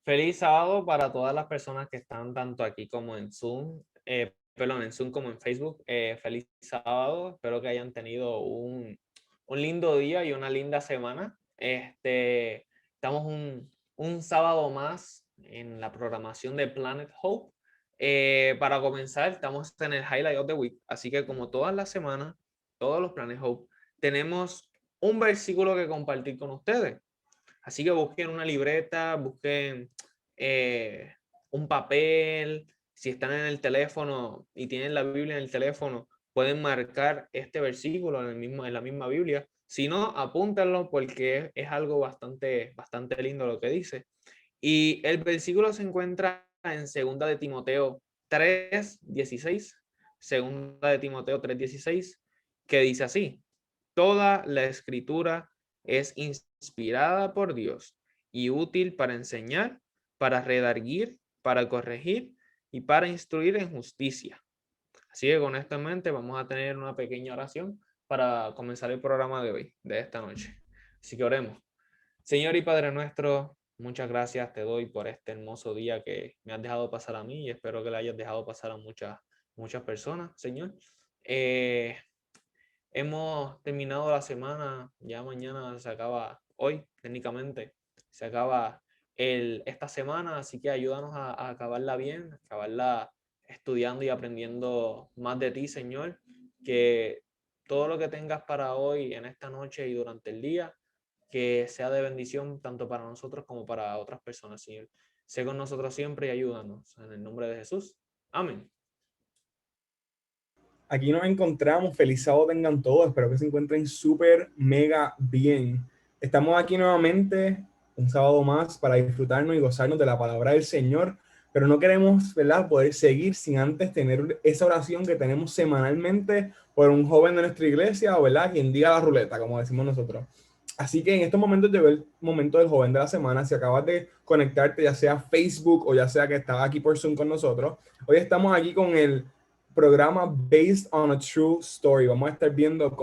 Feliz sábado para todas las personas que están tanto aquí como en Zoom, en Zoom como en Facebook. Feliz sábado, espero que hayan tenido un lindo día y una linda semana. Estamos un sábado más en la programación de Planet Hope. Para comenzar, estamos en el Highlight of the Week, así que como todas las semanas, todos los Planet Hope, tenemos un versículo que compartir con ustedes. Así que busquen una libreta, busquen un papel. Si están en el teléfono y tienen la Biblia en el teléfono, pueden marcar este versículo en la misma Biblia. Si no, apúntenlo porque es algo bastante lindo lo que dice. Y el versículo se encuentra en 2 de Timoteo 3:16, 2 de Timoteo 3:16, que dice así: toda la escritura es inspirada por Dios y útil para enseñar, para redarguir, para corregir y para instruir en justicia. Así que con esto en mente vamos a tener una pequeña oración para comenzar el programa de hoy, de esta noche. Así que oremos. Señor y Padre nuestro, muchas gracias te doy por este hermoso día que me has dejado pasar a mí y espero que le hayas dejado pasar a muchas personas, Señor. Eh, Hemos terminado la semana, ya mañana se acaba, hoy técnicamente, se acaba esta semana, así que ayúdanos a acabarla bien, acabarla estudiando y aprendiendo más de ti, Señor, que todo lo que tengas para hoy, en esta noche y durante el día, que sea de bendición tanto para nosotros como para otras personas, Señor. Sé con nosotros siempre y ayúdanos. En el nombre de Jesús. Amén. Aquí nos encontramos. Feliz sábado tengan todos. Espero que se encuentren súper, mega bien. Estamos aquí nuevamente un sábado más para disfrutarnos y gozarnos de la palabra del Señor. Pero no queremos, ¿verdad?, poder seguir sin antes tener esa oración que tenemos semanalmente por un joven de nuestra iglesia, o, ¿verdad?, quien diga la ruleta, como decimos nosotros. Así que en estos momentos llegó el momento del joven de la semana. Si acabas de conectarte, ya sea Facebook o ya sea que estaba aquí por Zoom con nosotros, hoy estamos aquí con el programa Based on a True Story. Vamos a estar viendo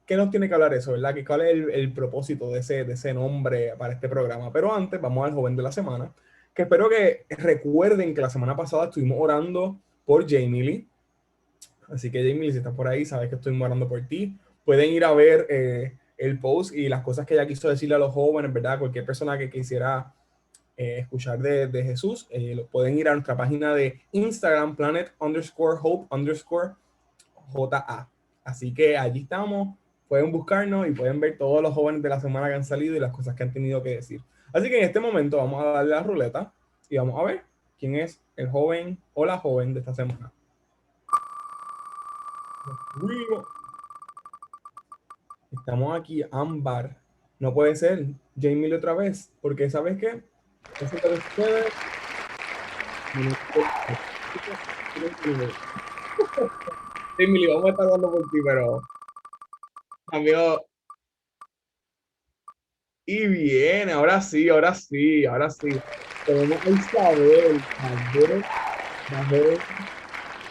qué nos tiene que hablar eso, ¿verdad? ¿Cuál es el propósito de ese nombre para este programa? Pero antes, vamos al joven de la semana, que espero que recuerden que la semana pasada estuvimos orando por Jamie Lee. Así que Jamie Lee, si estás por ahí, sabes que estoy orando por ti. Pueden ir a ver el post y las cosas que ella quiso decirle a los jóvenes, ¿verdad? Cualquier persona que quisiera escuchar de Jesús, lo pueden ir a nuestra página de Instagram, planet_hope_JA. Así que allí estamos, pueden buscarnos y pueden ver todos los jóvenes de la semana que han salido y las cosas que han tenido que decir. Así que en este momento vamos a darle la ruleta y vamos a ver quién es el joven o la joven de esta semana. Estamos aquí, Ámbar. No puede ser Jamie otra vez, porque ¿sabes qué? Eso es lo que sucede. Emily, vamos a estar hablando por ti, pero cambió. Y bien, ahora sí, ahora sí, ahora sí. Tenemos a Isabel, la joven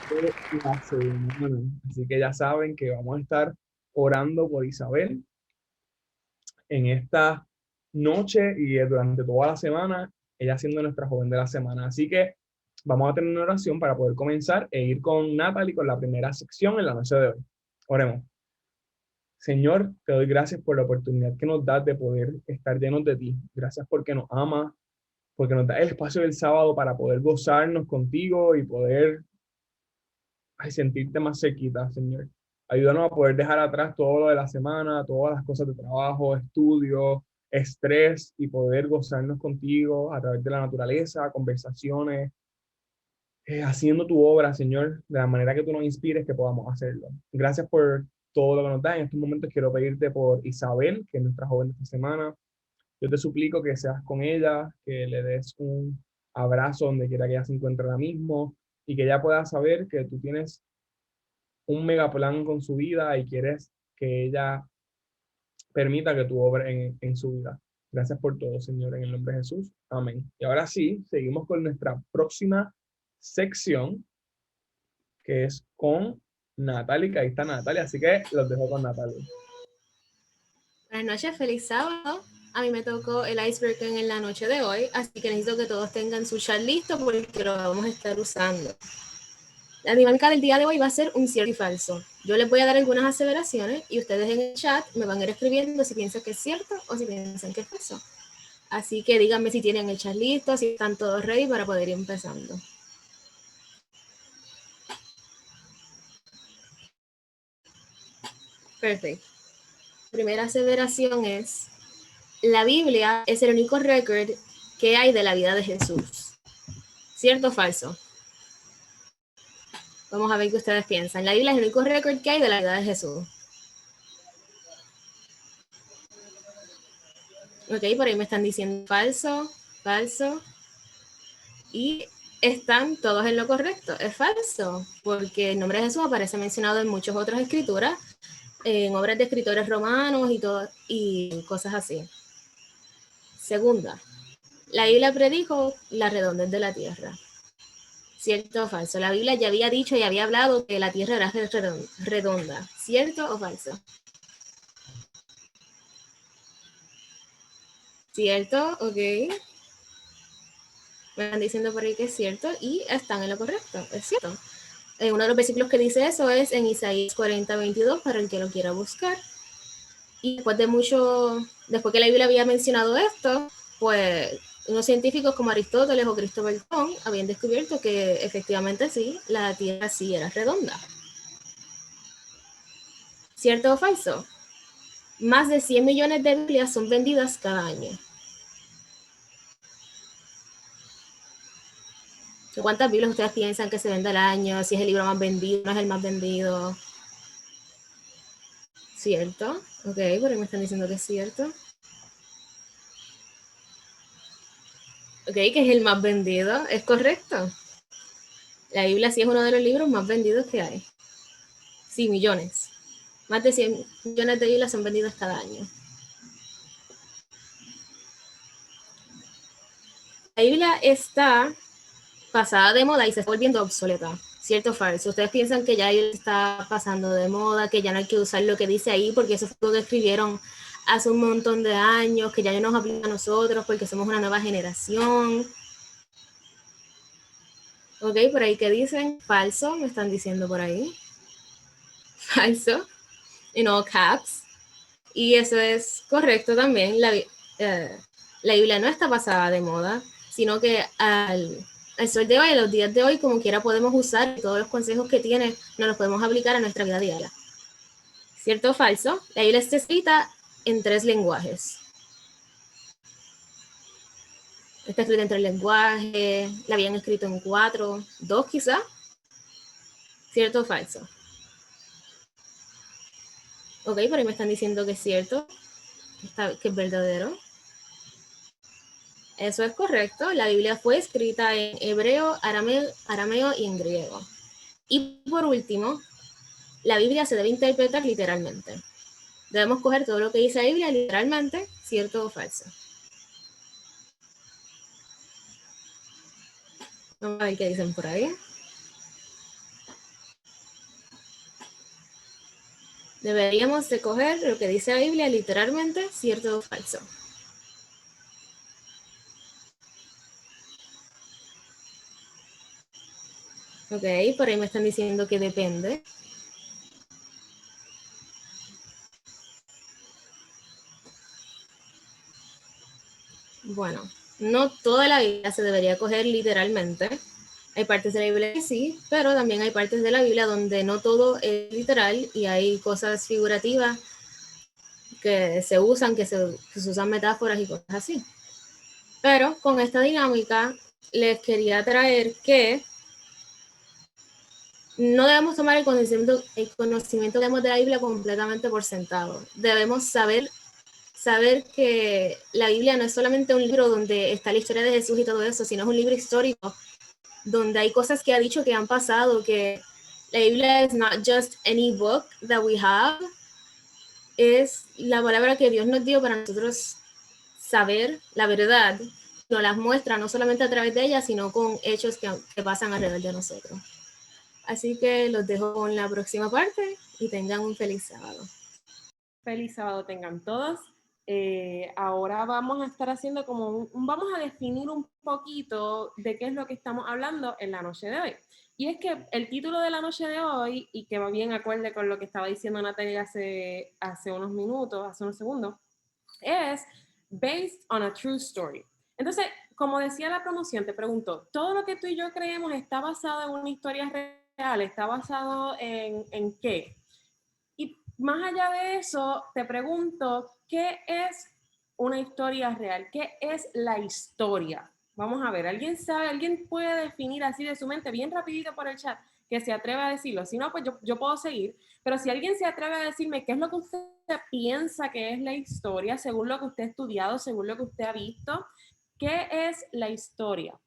de la semana. Así que ya saben que vamos a estar orando por Isabel en esta noche y durante toda la semana, ella siendo nuestra joven de la semana. Así que vamos a tener una oración para poder comenzar e ir con Natalie con la primera sección en la noche de hoy. Oremos. Señor, te doy gracias por la oportunidad que nos das de poder estar llenos de ti. Gracias porque nos amas, porque nos da el espacio del sábado para poder gozarnos contigo y poder sentirte más cerquita, Señor. Ayúdanos a poder dejar atrás todo lo de la semana, todas las cosas de trabajo, estudio, estrés y poder gozarnos contigo a través de la naturaleza, conversaciones, haciendo tu obra, Señor, de la manera que tú nos inspires que podamos hacerlo. Gracias por todo lo que nos da. En estos momentos quiero pedirte por Isabel, que es nuestra joven de esta semana. Yo te suplico que seas con ella, que le des un abrazo donde quiera que ella se encuentre ahora mismo y que ella pueda saber que tú tienes un mega plan con su vida y quieres que ella permita que tú obres en su vida. Gracias por todo, Señor, en el nombre de Jesús. Amén. Y ahora sí, seguimos con nuestra próxima sección, que es con Natalie, que ahí está Natalie, así que los dejo con Natalie. Buenas noches, feliz sábado A mí me tocó el icebreaker en la noche de hoy, así que necesito que todos tengan su chat listo porque lo vamos a estar usando. La dinámica del día de hoy va a ser un cierto y falso. Yo les voy a dar algunas aseveraciones y ustedes en el chat me van a ir escribiendo si piensan que es cierto o si piensan que es falso. Así que díganme si tienen el chat listo, si están todos ready para poder ir empezando. Perfecto. Primera aseveración es: la Biblia es el único récord que hay de la vida de Jesús. ¿Cierto o falso? Vamos a ver qué ustedes piensan. La Biblia es el único récord que hay de la vida de Jesús. Ok, por ahí me están diciendo falso, falso. Y están todos en lo correcto. Es falso, porque el nombre de Jesús aparece mencionado en muchas otras escrituras, en obras de escritores romanos y cosas así. Segunda, la Biblia predijo la redondez de la tierra. ¿Cierto o falso? La Biblia ya había dicho y había hablado que la tierra era redonda. ¿Cierto o falso? ¿Cierto? Ok. Me están diciendo por ahí que es cierto y están en lo correcto. Es cierto. Uno de los versículos que dice eso es en Isaías 40:22 para el que lo quiera buscar. Y después que la Biblia había mencionado esto, pues unos científicos como Aristóteles o Cristóbal Colón habían descubierto que efectivamente sí, la Tierra sí era redonda. ¿Cierto o falso? Más de 100 millones de Biblias son vendidas cada año. ¿Cuántas Biblias ustedes piensan que se vende al año? Si es el libro más vendido, no es el más vendido. ¿Cierto? Ok, por ahí me están diciendo que es cierto. Ok, que es el más vendido. Es correcto. La Biblia sí es uno de los libros más vendidos que hay. Sí, millones. Más de 100 millones de Biblias son vendidas cada año. La Biblia está pasada de moda y se está volviendo obsoleta. ¿Cierto o falso? ¿Ustedes piensan que ya está pasando de moda, que ya no hay que usar lo que dice ahí porque eso fue lo que escribieron hace un montón de años, que ya no nos aplica a nosotros porque somos una nueva generación? Ok, por ahí que dicen falso, me están diciendo por ahí. Falso, in all caps. Y eso es correcto también. La Biblia no está pasada de moda, sino que al sol de hoy, a los días de hoy, como quiera podemos usar todos los consejos que tiene, nos los podemos aplicar a nuestra vida diaria. ¿Cierto o falso? La Biblia está escrita en 3 lenguajes. Está escrita en 3 lenguajes, la habían escrito en 4, 2 quizá. ¿Cierto o falso? Ok, por ahí me están diciendo que es cierto, que es verdadero. Eso es correcto. La Biblia fue escrita en hebreo, arameo y en griego. Y por último, la Biblia se debe interpretar literalmente. Debemos coger todo lo que dice la Biblia literalmente, cierto o falso. Vamos a ver qué dicen por ahí. Deberíamos de coger lo que dice la Biblia literalmente, cierto o falso. Ok, por ahí me están diciendo que depende. Bueno, no toda la Biblia se debería coger literalmente. Hay partes de la Biblia que sí, pero también hay partes de la Biblia donde no todo es literal y hay cosas figurativas que se usan, que se usan metáforas y cosas así. Pero con esta dinámica les quería traer que no debemos tomar el conocimiento que tenemos de la Biblia completamente por sentado. Debemos saber que la Biblia no es solamente un libro donde está la historia de Jesús y todo eso, sino es un libro histórico donde hay cosas que ha dicho que han pasado, que la Biblia es not just any book that we have, es la palabra que Dios nos dio para nosotros saber la verdad, nos las muestra no solamente a través de ella, sino con hechos que pasan alrededor de nosotros. Así que los dejo con la próxima parte y tengan un feliz sábado. Feliz sábado tengan todos. ahora vamos a estar haciendo como vamos a definir un poquito de qué es lo que estamos hablando en la noche de hoy. Y es que el título de la noche de hoy, y que va bien acorde con lo que estaba diciendo Natalia hace unos minutos, hace unos segundos, es Based on a True Story. Entonces, como decía la promoción, te pregunto, ¿todo lo que tú y yo creemos está basado en una historia real? ¿Está basado en qué? Y más allá de eso, te pregunto, ¿qué es una historia real? ¿Qué es la historia? Vamos a ver, ¿alguien sabe, alguien puede definir así de su mente, bien rapidito por el chat, que se atreva a decirlo? Si no, pues yo puedo seguir, pero si alguien se atreve a decirme qué es lo que usted piensa que es la historia, según lo que usted ha estudiado, según lo que usted ha visto, ¿qué es la historia?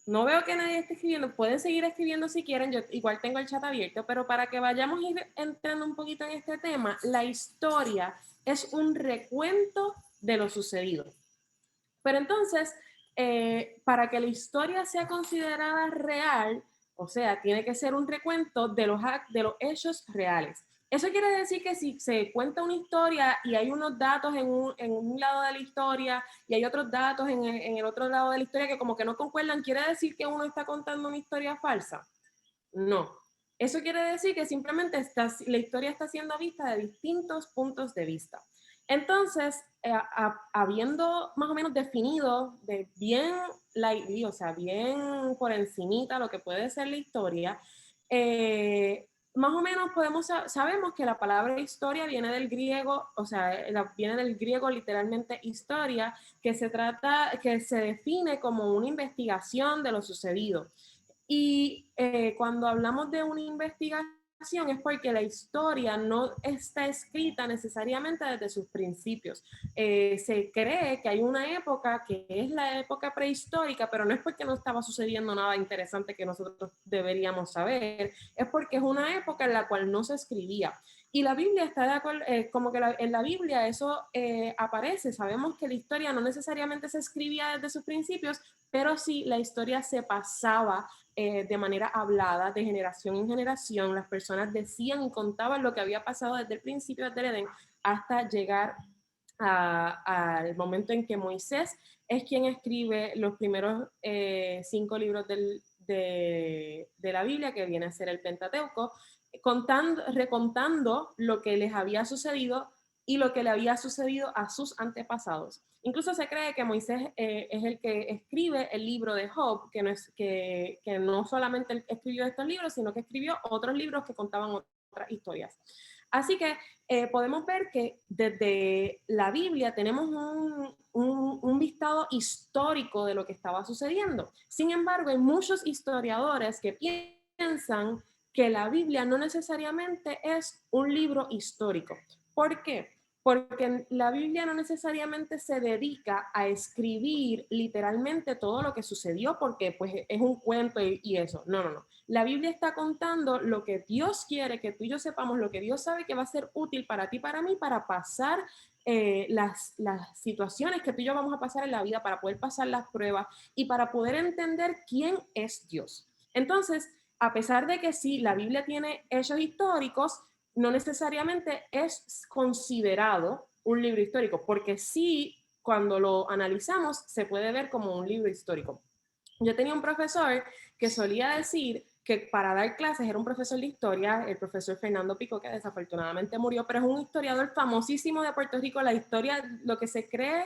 No veo que nadie esté escribiendo. Pueden seguir escribiendo si quieren. Yo igual tengo el chat abierto, pero para que vayamos entrando un poquito en este tema, la historia es un recuento de lo sucedido. Pero entonces, para que la historia sea considerada real, o sea, tiene que ser un recuento de los hechos reales. Eso quiere decir que si se cuenta una historia y hay unos datos en un lado de la historia y hay otros datos en el otro lado de la historia que como que no concuerdan, ¿quiere decir que uno está contando una historia falsa? No. Eso quiere decir que simplemente la historia está siendo vista de distintos puntos de vista. Entonces, habiendo más o menos definido de bien, o sea, bien por encimita lo que puede ser la historia, más o menos sabemos que la palabra historia viene del griego, o sea, viene del griego literalmente historia, que se define como una investigación de lo sucedido. Y cuando hablamos de una investigación es porque la historia no está escrita necesariamente desde sus principios. Se cree que hay una época que es la época prehistórica, pero no es porque no estaba sucediendo nada interesante que nosotros deberíamos saber, es porque es una época en la cual no se escribía. Y la Biblia está de acuerdo, como que en la Biblia eso aparece. Sabemos que la historia no necesariamente se escribía desde sus principios, pero sí la historia se pasaba de manera hablada, de generación en generación. Las personas decían y contaban lo que había pasado desde el principio del Edén hasta llegar al momento en que Moisés es quien escribe los primeros 5 libros de la Biblia, que viene a ser el Pentateuco, recontando lo que les había sucedido y lo que le había sucedido a sus antepasados. Incluso se cree que Moisés es el que escribe el libro de Job, que no solamente escribió estos libros, sino que escribió otros libros que contaban otras historias. Así que podemos ver que desde la Biblia tenemos un listado histórico de lo que estaba sucediendo. Sin embargo, hay muchos historiadores que piensan que la Biblia no necesariamente es un libro histórico. ¿Por qué? Porque la Biblia no necesariamente se dedica a escribir literalmente todo lo que sucedió porque pues es un cuento y eso. No, no, no. La Biblia está contando lo que Dios quiere que tú y yo sepamos, lo que Dios sabe que va a ser útil para ti y para mí, para pasar las situaciones que tú y yo vamos a pasar en la vida, para poder pasar las pruebas y para poder entender quién es Dios. Entonces, a pesar de que sí, la Biblia tiene hechos históricos, no necesariamente es considerado un libro histórico, porque sí, cuando lo analizamos, se puede ver como un libro histórico. Yo tenía un profesor que solía decir que para dar clases era un profesor de historia, el profesor Fernando Pico, que desafortunadamente murió, pero es un historiador famosísimo de Puerto Rico. La historia, lo que se cree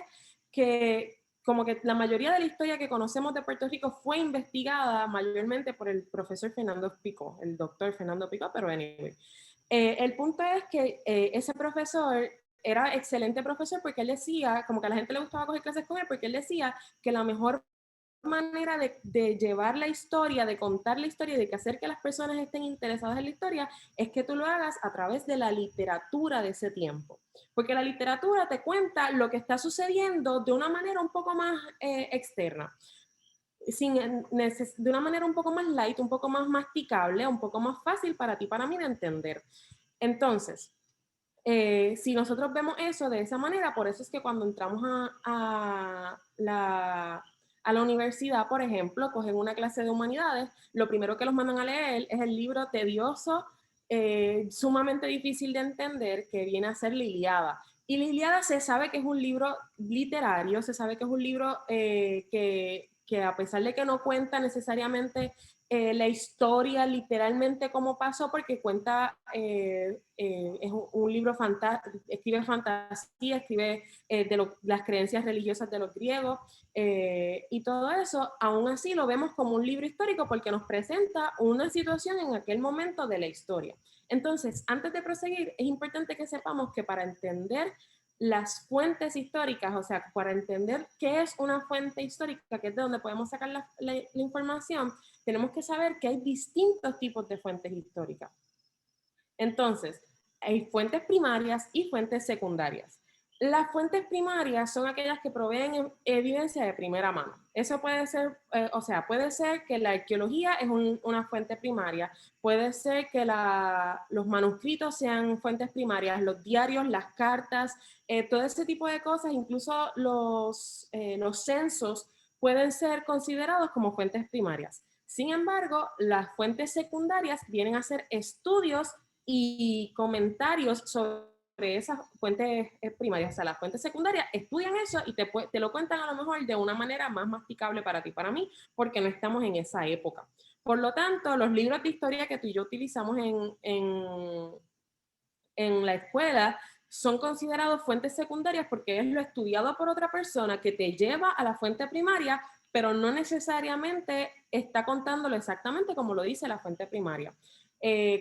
que como que la mayoría de la historia que conocemos de Puerto Rico fue investigada mayormente por el profesor Fernando Pico, el doctor Fernando Pico, pero anyway. El punto es que ese profesor era excelente profesor porque él decía, como que a la gente le gustaba coger clases con él, porque él decía que la mejor manera de llevar la historia, de contar la historia, de que hacer que las personas estén interesadas en la historia, es que tú lo hagas a través de la literatura de ese tiempo. Porque la literatura te cuenta lo que está sucediendo de una manera un poco más externa. De una manera un poco más light, un poco más masticable, un poco más fácil para ti, para mí de entender. Entonces, si nosotros vemos eso de esa manera, por eso es que cuando entramos a la universidad, por ejemplo, cogen una clase de humanidades, lo primero que los mandan a leer es el libro tedioso, sumamente difícil de entender, que viene a ser la Ilíada, Y la Ilíada se sabe que es un libro literario, se sabe que es un libro que a pesar de que no cuenta necesariamente la historia literalmente como pasó, porque cuenta, es un libro escribe fantasía, escribe las creencias religiosas de los griegos, y todo eso, aún así lo vemos como un libro histórico porque nos presenta una situación en aquel momento de la historia. Entonces, antes de proseguir, es importante que sepamos que para entender las fuentes históricas, o sea, para entender qué es una fuente histórica, que es de donde podemos sacar la información, tenemos que saber que hay distintos tipos de fuentes históricas. Entonces, hay fuentes primarias y fuentes secundarias. Las fuentes primarias son aquellas que proveen evidencia de primera mano. Eso puede ser, puede ser que la arqueología es una fuente primaria, puede ser que los manuscritos sean fuentes primarias, los diarios, las cartas, todo ese tipo de cosas, incluso los censos pueden ser considerados como fuentes primarias. Sin embargo, las fuentes secundarias vienen a ser estudios y comentarios sobre esas fuentes primarias. O sea, las fuentes secundarias estudian eso y te lo cuentan a lo mejor de una manera más masticable para ti, para mí, porque no estamos en esa época. Por lo tanto, los libros de historia que tú y yo utilizamos en la escuela son considerados fuentes secundarias porque es lo estudiado por otra persona que te lleva a la fuente primaria, pero no necesariamente está contándolo exactamente como lo dice la fuente primaria.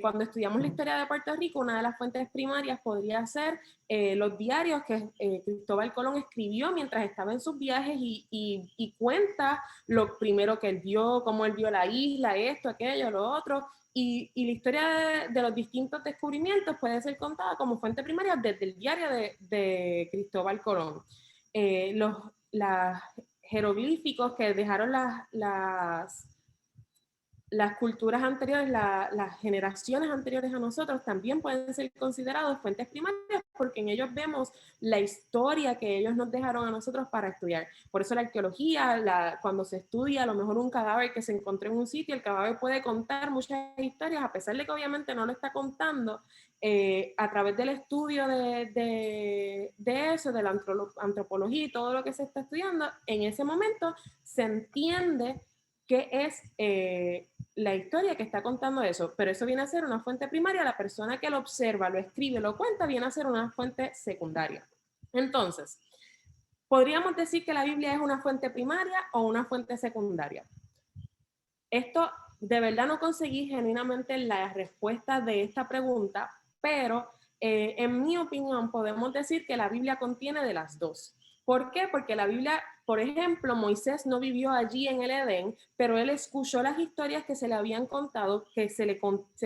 Cuando estudiamos la historia de Puerto Rico, una de las fuentes primarias podría ser los diarios que Cristóbal Colón escribió mientras estaba en sus viajes y cuenta lo primero que él vio, cómo él vio la isla, esto, aquello, lo otro, y la historia de los distintos descubrimientos puede ser contada como fuente primaria desde el diario de Cristóbal Colón. Los jeroglíficos que dejaron las culturas anteriores, las generaciones anteriores a nosotros también pueden ser considerados fuentes primarias porque en ellos vemos la historia que ellos nos dejaron a nosotros para estudiar. Por eso la arqueología, cuando se estudia a lo mejor un cadáver que se encontró en un sitio, el cadáver puede contar muchas historias, a pesar de que obviamente no lo está contando, a través del estudio de eso, de la antropología y todo lo que se está estudiando, en ese momento se entiende qué es la historia que está contando eso, pero eso viene a ser una fuente primaria, la persona que lo observa, lo escribe, lo cuenta, viene a ser una fuente secundaria. Entonces, ¿podríamos decir que la Biblia es una fuente primaria o una fuente secundaria? Esto, de verdad no conseguí genuinamente la respuesta de esta pregunta, pero en mi opinión podemos decir que la Biblia contiene de las dos. ¿Por qué? Porque la Biblia, por ejemplo, Moisés no vivió allí en el Edén, pero él escuchó las historias que se le habían contado, que se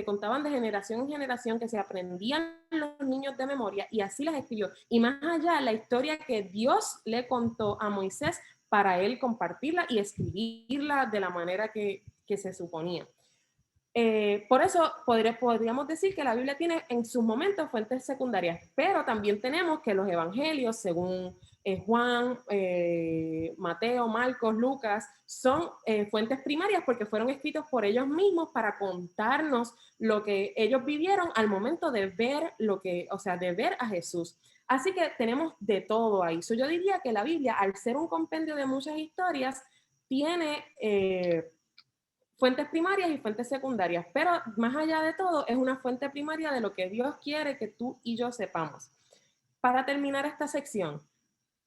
contaban de generación en generación, que se aprendían los niños de memoria y así las escribió. Y más allá, la historia que Dios le contó a Moisés para él compartirla y escribirla de la manera que se suponía. Por eso podríamos decir que la Biblia tiene en sus momentos fuentes secundarias, pero también tenemos que los evangelios, según Juan, Mateo, Marcos, Lucas, son fuentes primarias porque fueron escritos por ellos mismos para contarnos lo que ellos vivieron al momento de ver de ver a Jesús. Así que tenemos de todo ahí. Yo diría que la Biblia, al ser un compendio de muchas historias, tiene fuentes primarias y fuentes secundarias, pero más allá de todo es una fuente primaria de lo que Dios quiere que tú y yo sepamos. Para terminar esta sección,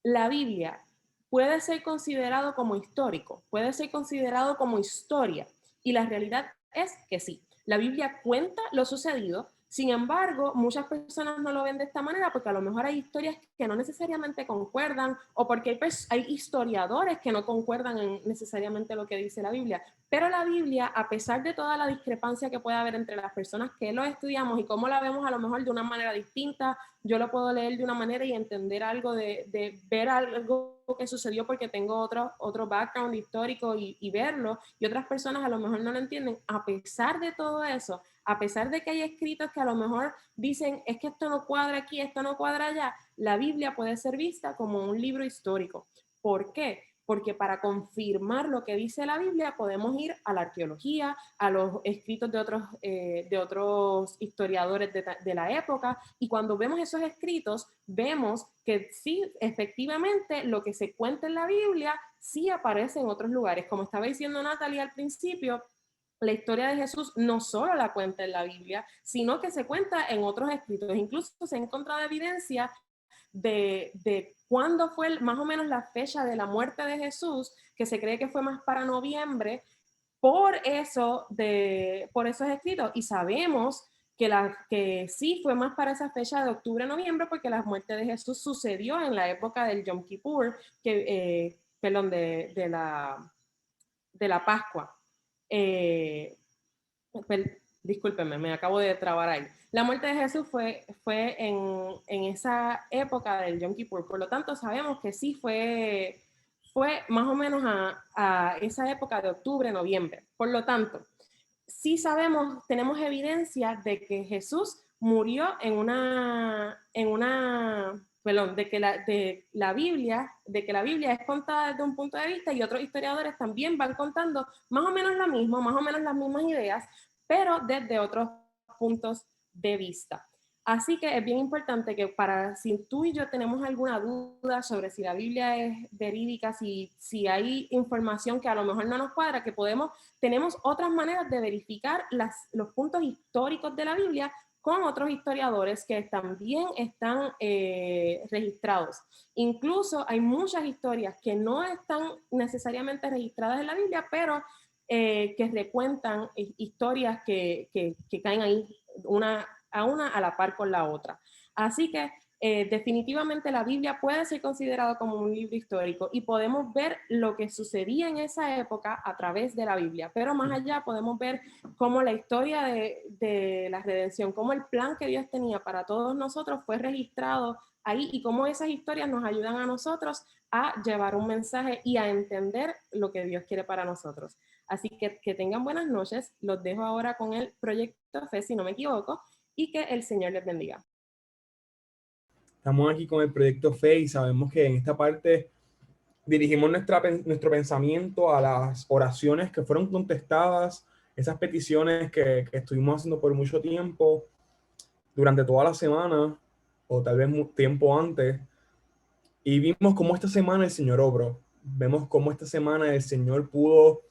la Biblia puede ser considerado como histórico, puede ser considerado como historia, y la realidad es que sí. La Biblia cuenta lo sucedido, sin embargo, muchas personas no lo ven de esta manera porque a lo mejor hay historias que no necesariamente concuerdan o porque hay historiadores que no concuerdan en necesariamente lo que dice la Biblia. Pero la Biblia, a pesar de toda la discrepancia que puede haber entre las personas que lo estudiamos y cómo la vemos a lo mejor de una manera distinta, yo lo puedo leer de una manera y entender algo de ver algo que sucedió porque tengo otro background histórico y verlo, y otras personas a lo mejor no lo entienden. A pesar de todo eso, a pesar de que hay escritos que a lo mejor dicen, es que esto no cuadra aquí, esto no cuadra allá, la Biblia puede ser vista como un libro histórico. ¿Por qué? porque para confirmar lo que dice la Biblia podemos ir a la arqueología, a los escritos de otros historiadores de la época, y cuando vemos esos escritos, vemos que sí, efectivamente, lo que se cuenta en la Biblia sí aparece en otros lugares. Como estaba diciendo Natalie al principio, la historia de Jesús no solo la cuenta en la Biblia, sino que se cuenta en otros escritos. Incluso se ha encontrado evidencia de cuándo fue más o menos la fecha de la muerte de Jesús, que se cree que fue más para noviembre, por esos escritos. Y sabemos que sí fue más para esa fecha de octubre-noviembre, porque la muerte de Jesús sucedió en la época del Yom Kippur, perdón, de la Pascua. Discúlpenme, me acabo de trabar ahí. La muerte de Jesús fue en esa época del Yom Kippur, por lo tanto sabemos que sí fue más o menos a esa época de octubre, noviembre. Por lo tanto, sí sabemos, tenemos evidencia de que Jesús murió perdón, de que la Biblia es contada desde un punto de vista, y otros historiadores también van contando más o menos lo mismo, más o menos las mismas ideas, pero desde otros puntos de vista. Así que es bien importante que si tú y yo tenemos alguna duda sobre si la Biblia es verídica, si hay información que a lo mejor no nos cuadra, que tenemos otras maneras de verificar los puntos históricos de la Biblia con otros historiadores que también están registrados. Incluso hay muchas historias que no están necesariamente registradas en la Biblia, pero que recuentan historias que caen ahí una a la par con la otra. Así que definitivamente la Biblia puede ser considerada como un libro histórico, y podemos ver lo que sucedía en esa época a través de la Biblia, pero más allá podemos ver cómo la historia de la redención, cómo el plan que Dios tenía para todos nosotros fue registrado ahí, y cómo esas historias nos ayudan a nosotros a llevar un mensaje y a entender lo que Dios quiere para nosotros. Así que tengan buenas noches. Los dejo ahora con el Proyecto Fe, si no me equivoco, y que el Señor les bendiga. Estamos aquí con el Proyecto Fe y sabemos que en esta parte dirigimos nuestro pensamiento a las oraciones que fueron contestadas, esas peticiones que estuvimos haciendo por mucho tiempo, durante toda la semana, o tal vez tiempo antes, y vimos cómo esta semana el Señor obró. Vemos cómo esta semana el Señor pudo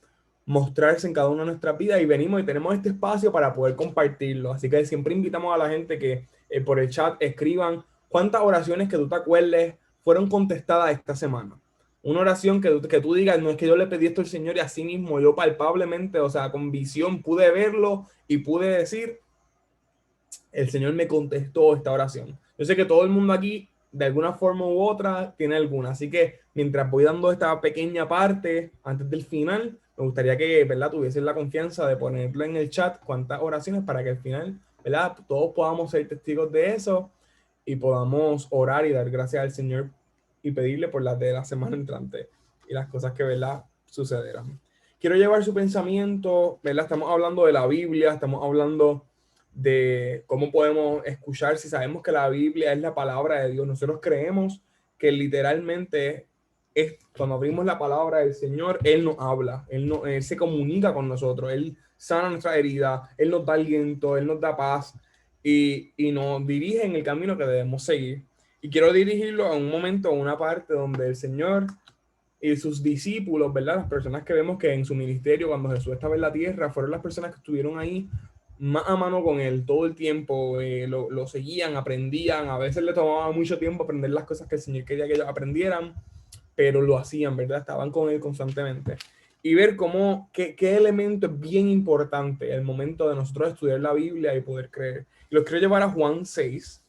mostrarse en cada una de nuestras vidas, y venimos y tenemos este espacio para poder compartirlo. Así que siempre invitamos a la gente que por el chat escriban cuántas oraciones que tú te acuerdes fueron contestadas esta semana. Una oración que tú digas, no es que yo le pedí esto al Señor y así mismo yo palpablemente, o sea, con visión pude verlo y pude decir, el Señor me contestó esta oración. Yo sé que todo el mundo aquí, de alguna forma u otra, tiene alguna. Así que mientras voy dando esta pequeña parte, antes del final, me gustaría que, ¿verdad?, tuviesen la confianza de ponerlo en el chat cuántas oraciones, para que al final, ¿verdad?, todos podamos ser testigos de eso y podamos orar y dar gracias al Señor y pedirle por las de la semana entrante y las cosas que, ¿verdad?, sucederán. Quiero llevar su pensamiento, ¿verdad? Estamos hablando de la Biblia, estamos hablando de cómo podemos escuchar si sabemos que la Biblia es la palabra de Dios. Nosotros creemos que literalmente es cuando abrimos la palabra del Señor, Él nos habla, Él se comunica con nosotros, Él sana nuestra herida, Él nos da aliento, Él nos da paz y nos dirige en el camino que debemos seguir. Y quiero dirigirlo a un momento, a una parte donde el Señor y sus discípulos, ¿verdad?, las personas que vemos que en su ministerio, cuando Jesús estaba en la tierra, fueron las personas que estuvieron ahí más a mano con él todo el tiempo, lo seguían, aprendían, a veces le tomaba mucho tiempo aprender las cosas que el Señor quería que ellos aprendieran, pero lo hacían, ¿verdad? Estaban con él constantemente. Y ver cómo, qué elemento es bien importante el momento de nosotros estudiar la Biblia y poder creer. Y los quiero llevar a Juan 6.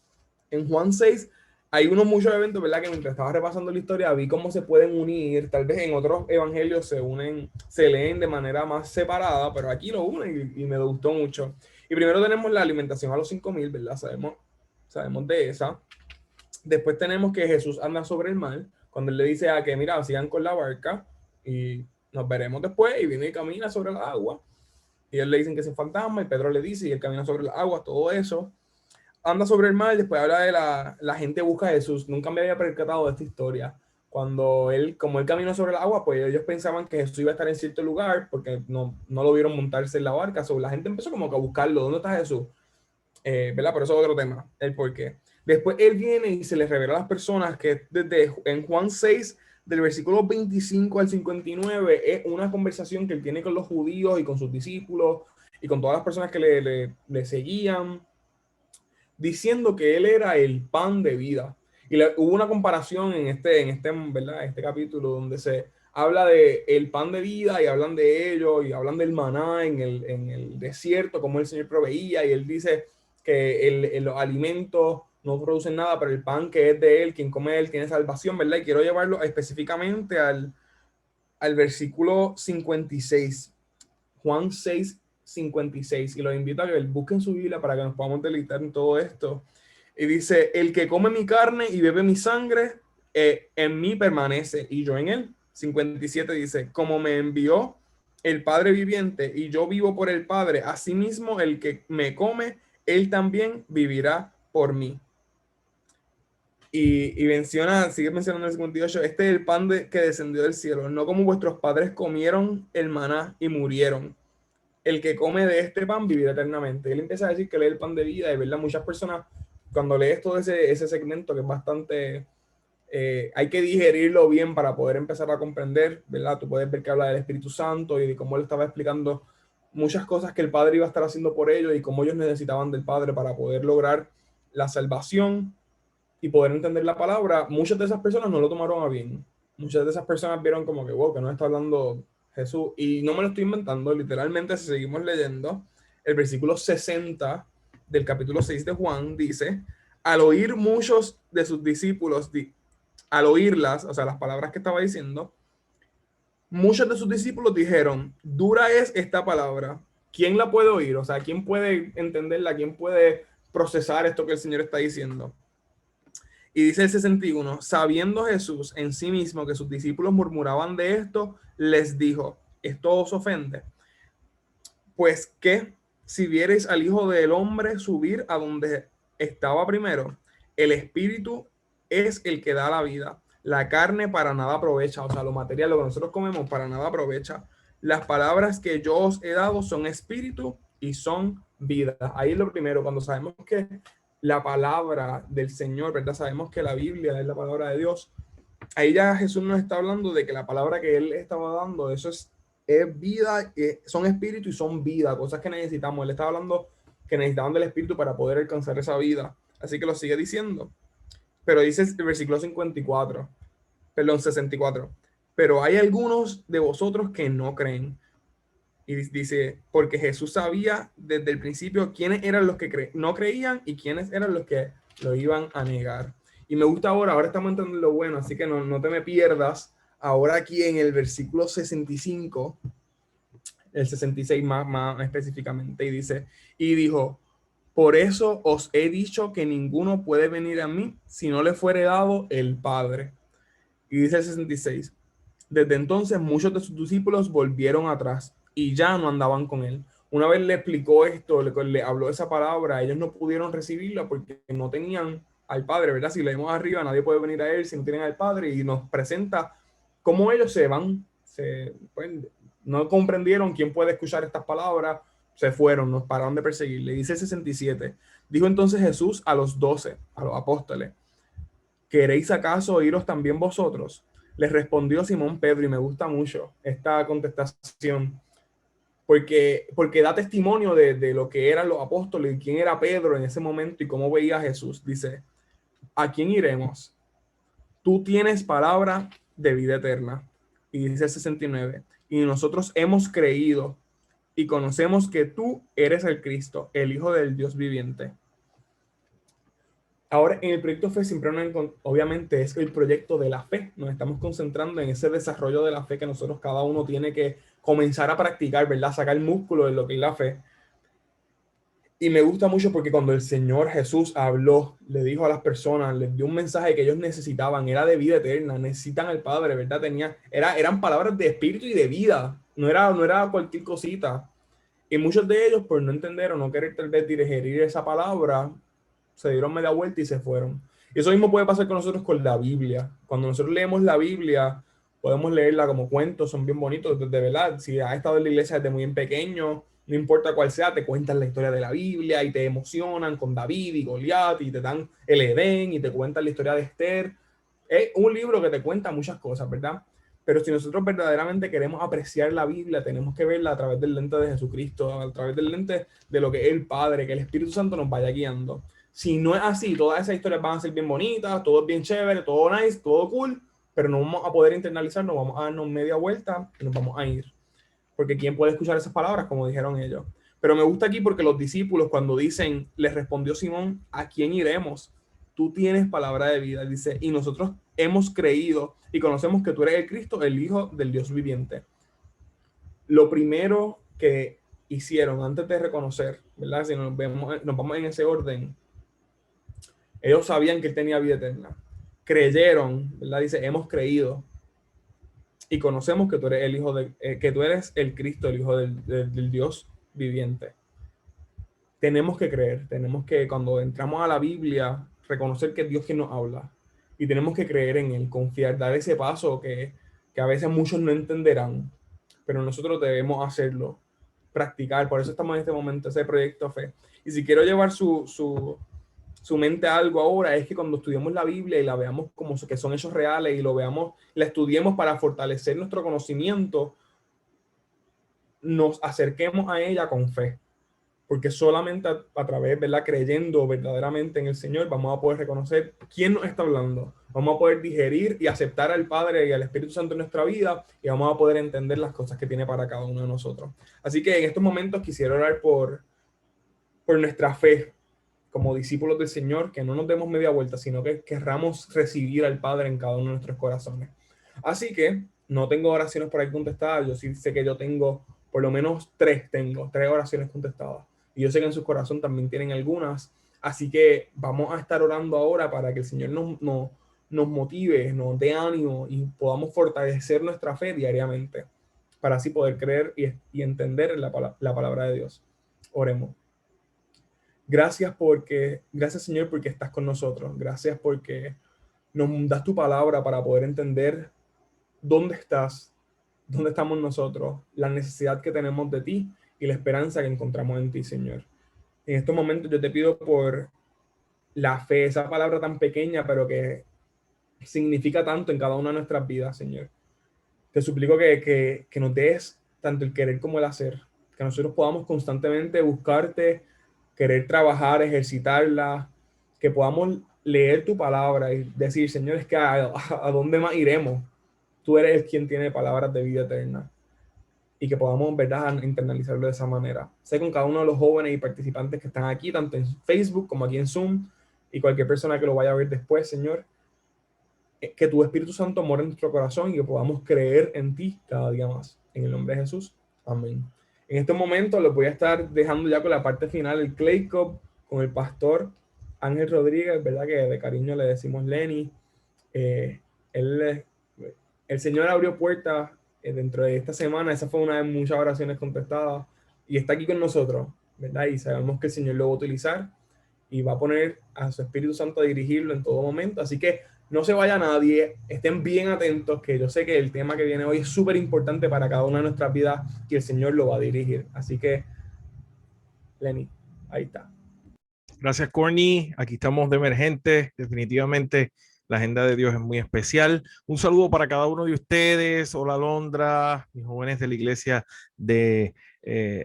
En Juan 6 hay muchos eventos, ¿verdad?, que mientras estaba repasando la historia vi cómo se pueden unir. Tal vez en otros evangelios se leen de manera más separada, pero aquí lo unen y me gustó mucho. Y primero tenemos la alimentación a los 5,000, ¿verdad? Sabemos de esa. Después tenemos que Jesús anda sobre el mar, cuando él le dice a que, mira, sigan con la barca y nos veremos después, y viene y camina sobre el agua. Y él le dicen que es un fantasma, y Pedro le dice, y él camina sobre las aguas, todo eso. Anda sobre el mar, después habla de la gente busca a Jesús. Nunca me había percatado de esta historia. como él caminó sobre el agua, pues ellos pensaban que Jesús iba a estar en cierto lugar porque no lo vieron montarse en la barca. So, la gente empezó como que a buscarlo. ¿Dónde está Jesús? ¿Verdad? Pero eso es otro tema, el por qué. Después él viene y se les revela a las personas que en Juan 6, del versículo 25 al 59, es una conversación que él tiene con los judíos y con sus discípulos y con todas las personas que le seguían, diciendo que él era el pan de vida. Y hubo una comparación ¿verdad? Este capítulo donde se habla de el pan de vida y hablan de ello y hablan del maná en el desierto, como el Señor proveía, y él dice que los alimentos no producen nada, pero el pan que es de él, quien come de él tiene salvación, ¿verdad? Y quiero llevarlo específicamente al versículo 56, Juan 6, 56, y los invito a que busquen su Biblia para que nos podamos deleitar en todo esto. Y dice, el que come mi carne y bebe mi sangre, en mí permanece y yo en él. 57 dice, como me envió el Padre viviente y yo vivo por el Padre, asimismo el que me come, él también vivirá por mí. Y sigue mencionando el 58, este es el pan que descendió del cielo, no como vuestros padres comieron el maná y murieron. El que come de este pan vivirá eternamente. Él empieza a decir que él es el pan de vida, y verdad, muchas personas, cuando lees todo ese segmento, que es bastante, hay que digerirlo bien para poder empezar a comprender, ¿verdad? Tú puedes ver que habla del Espíritu Santo y de cómo él estaba explicando muchas cosas que el Padre iba a estar haciendo por ellos y cómo ellos necesitaban del Padre para poder lograr la salvación y poder entender la palabra. Muchas de esas personas no lo tomaron a bien. Muchas de esas personas vieron como que, wow, que no está hablando Jesús. Y no me lo estoy inventando, literalmente, si seguimos leyendo, el versículo 60 del capítulo 6 de Juan dice, al oír muchos de sus discípulos, al oírlas, o sea, las palabras que estaba diciendo, muchos de sus discípulos dijeron, dura es esta palabra, ¿quién la puede oír? O sea, ¿quién puede entenderla? ¿Quién puede procesar esto que el Señor está diciendo? Y dice el 61, sabiendo Jesús en sí mismo que sus discípulos murmuraban de esto, les dijo, ¿esto os ofende? Pues que si viereis al Hijo del Hombre subir a donde estaba primero, el Espíritu es el que da la vida. La carne para nada aprovecha, o sea, lo material, lo que nosotros comemos para nada aprovecha. Las palabras que yo os he dado son espíritu y son vida. Ahí es lo primero, cuando sabemos que la palabra del Señor, ¿verdad? Sabemos que la Biblia es la palabra de Dios. Ahí ya Jesús nos está hablando de que la palabra que Él estaba dando, eso es vida, son espíritu y son vida, cosas que necesitamos. Él estaba hablando que necesitaban del espíritu para poder alcanzar esa vida. Así que lo sigue diciendo. Pero dice el versículo 64. Pero hay algunos de vosotros que no creen. Y dice, porque Jesús sabía desde el principio quiénes eran los que no creían y quiénes eran los que lo iban a negar. Y me gusta ahora estamos entrando en lo bueno, así que no te me pierdas. Ahora aquí en el versículo 65, el 66 más específicamente, y dice, y dijo, por eso os he dicho que ninguno puede venir a mí si no le fuere dado el Padre. Y dice el 66, desde entonces muchos de sus discípulos volvieron atrás y ya no andaban con él. Una vez le explicó esto, le habló esa palabra, ellos no pudieron recibirla porque no tenían al Padre, ¿verdad? Si leemos arriba, nadie puede venir a él si no tienen al Padre, y nos presenta cómo ellos se van, pues, no comprendieron quién puede escuchar estas palabras, se fueron, nos pararon de perseguir. Le dice el 67, dijo entonces Jesús a los 12, a los apóstoles, ¿queréis acaso oíros también vosotros? Les respondió Simón Pedro, y me gusta mucho esta contestación, porque da testimonio de lo que eran los apóstoles y quién era Pedro en ese momento y cómo veía a Jesús. Dice, ¿a quién iremos? Tú tienes palabra de vida eterna. Y dice el 69, y nosotros hemos creído y conocemos que tú eres el Cristo, el Hijo del Dios viviente. Ahora, en el proyecto Fe siempre obviamente es el proyecto de la fe. Nos estamos concentrando en ese desarrollo de la fe que nosotros cada uno tiene que comenzar a practicar, ¿verdad? Sacar músculo de lo que es la fe. Y me gusta mucho porque cuando el Señor Jesús habló, le dijo a las personas, les dio un mensaje que ellos necesitaban, era de vida eterna, necesitan al Padre, ¿verdad? Eran palabras de espíritu y de vida, no era cualquier cosita. Y muchos de ellos, por no entender o no querer tal vez digerir esa palabra, se dieron media vuelta y se fueron. Y eso mismo puede pasar con nosotros con la Biblia. Cuando nosotros leemos la Biblia, podemos leerla como cuentos, son bien bonitos, de verdad. Si has estado en la iglesia desde muy pequeño, no importa cuál sea, te cuentan la historia de la Biblia y te emocionan con David y Goliat y te dan el Edén y te cuentan la historia de Esther. Es un libro que te cuenta muchas cosas, ¿verdad? Pero si nosotros verdaderamente queremos apreciar la Biblia, tenemos que verla a través del lente de Jesucristo, a través del lente de lo que es el Padre, que el Espíritu Santo nos vaya guiando. Si no es así, todas esas historias van a ser bien bonitas, todo es bien chévere, todo nice, todo cool, pero no vamos a poder internalizarnos, vamos a darnos media vuelta y nos vamos a ir. Porque ¿quién puede escuchar esas palabras? Como dijeron ellos. Pero me gusta aquí porque los discípulos cuando dicen, les respondió Simón, ¿a quién iremos? Tú tienes palabra de vida, dice, y nosotros hemos creído y conocemos que tú eres el Cristo, el Hijo del Dios viviente. Lo primero que hicieron antes de reconocer, ¿verdad? Si nos vamos en ese orden, ellos sabían que él tenía vida eterna. Creyeron, ¿verdad? Dice, hemos creído y conocemos que tú eres el Hijo que tú eres el Cristo, el Hijo del Dios viviente. Tenemos que creer, tenemos que, cuando entramos a la Biblia, reconocer que es Dios quien nos habla. Y tenemos que creer en Él, confiar, dar ese paso que a veces muchos no entenderán, pero nosotros debemos hacerlo, practicar. Por eso estamos en este momento, ese proyecto fe. Y si quiero llevar su mente a algo ahora, es que cuando estudiemos la Biblia y la veamos como que son hechos reales y lo veamos, la estudiemos para fortalecer nuestro conocimiento, nos acerquemos a ella con fe. Porque solamente a través, ¿verdad? Creyendo verdaderamente en el Señor, vamos a poder reconocer quién nos está hablando. Vamos a poder digerir y aceptar al Padre y al Espíritu Santo en nuestra vida y vamos a poder entender las cosas que tiene para cada uno de nosotros. Así que en estos momentos quisiera orar por nuestra fe como discípulos del Señor, que no nos demos media vuelta, sino que querramos recibir al Padre en cada uno de nuestros corazones. Así que no tengo oraciones por ahí contestadas. Yo sí sé que yo tengo por lo menos tres oraciones contestadas. Y yo sé que en su corazón también tienen algunas. Así que vamos a estar orando ahora para que el Señor nos motive, nos dé ánimo y podamos fortalecer nuestra fe diariamente para así poder creer y entender la palabra de Dios. Oremos. Gracias Señor, porque estás con nosotros. Gracias porque nos das tu palabra para poder entender dónde estás, dónde estamos nosotros, la necesidad que tenemos de ti y la esperanza que encontramos en ti, Señor. En estos momentos yo te pido por la fe, esa palabra tan pequeña, pero que significa tanto en cada una de nuestras vidas, Señor. Te suplico que nos des tanto el querer como el hacer, que nosotros podamos constantemente buscarte, querer trabajar, ejercitarla, que podamos leer tu palabra y decir, Señor, es que ¿a dónde más iremos? Tú eres el quien tiene palabras de vida eterna. Y que podamos, ¿verdad?, internalizarlo de esa manera. Sé con cada uno de los jóvenes y participantes que están aquí, tanto en Facebook como aquí en Zoom, y cualquier persona que lo vaya a ver después, Señor, que tu Espíritu Santo more en nuestro corazón y que podamos creer en ti cada día más. En el nombre de Jesús. Amén. En este momento les voy a estar dejando ya con la parte final el Clay Cup con el pastor Ángel Rodríguez, ¿verdad?, que de cariño le decimos Lenny. El Señor abrió puertas dentro de esta semana. Esa fue una de muchas oraciones contestadas y está aquí con nosotros, ¿verdad? Y sabemos que el Señor lo va a utilizar y va a poner a su Espíritu Santo a dirigirlo en todo momento. Así que no se vaya nadie, estén bien atentos, que yo sé que el tema que viene hoy es súper importante para cada una de nuestras vidas y el Señor lo va a dirigir. Así que, Lenny, ahí está. Gracias, Corny. Aquí estamos de emergente. Definitivamente la agenda de Dios es muy especial. Un saludo para cada uno de ustedes. Hola, Alondra, mis jóvenes de la iglesia de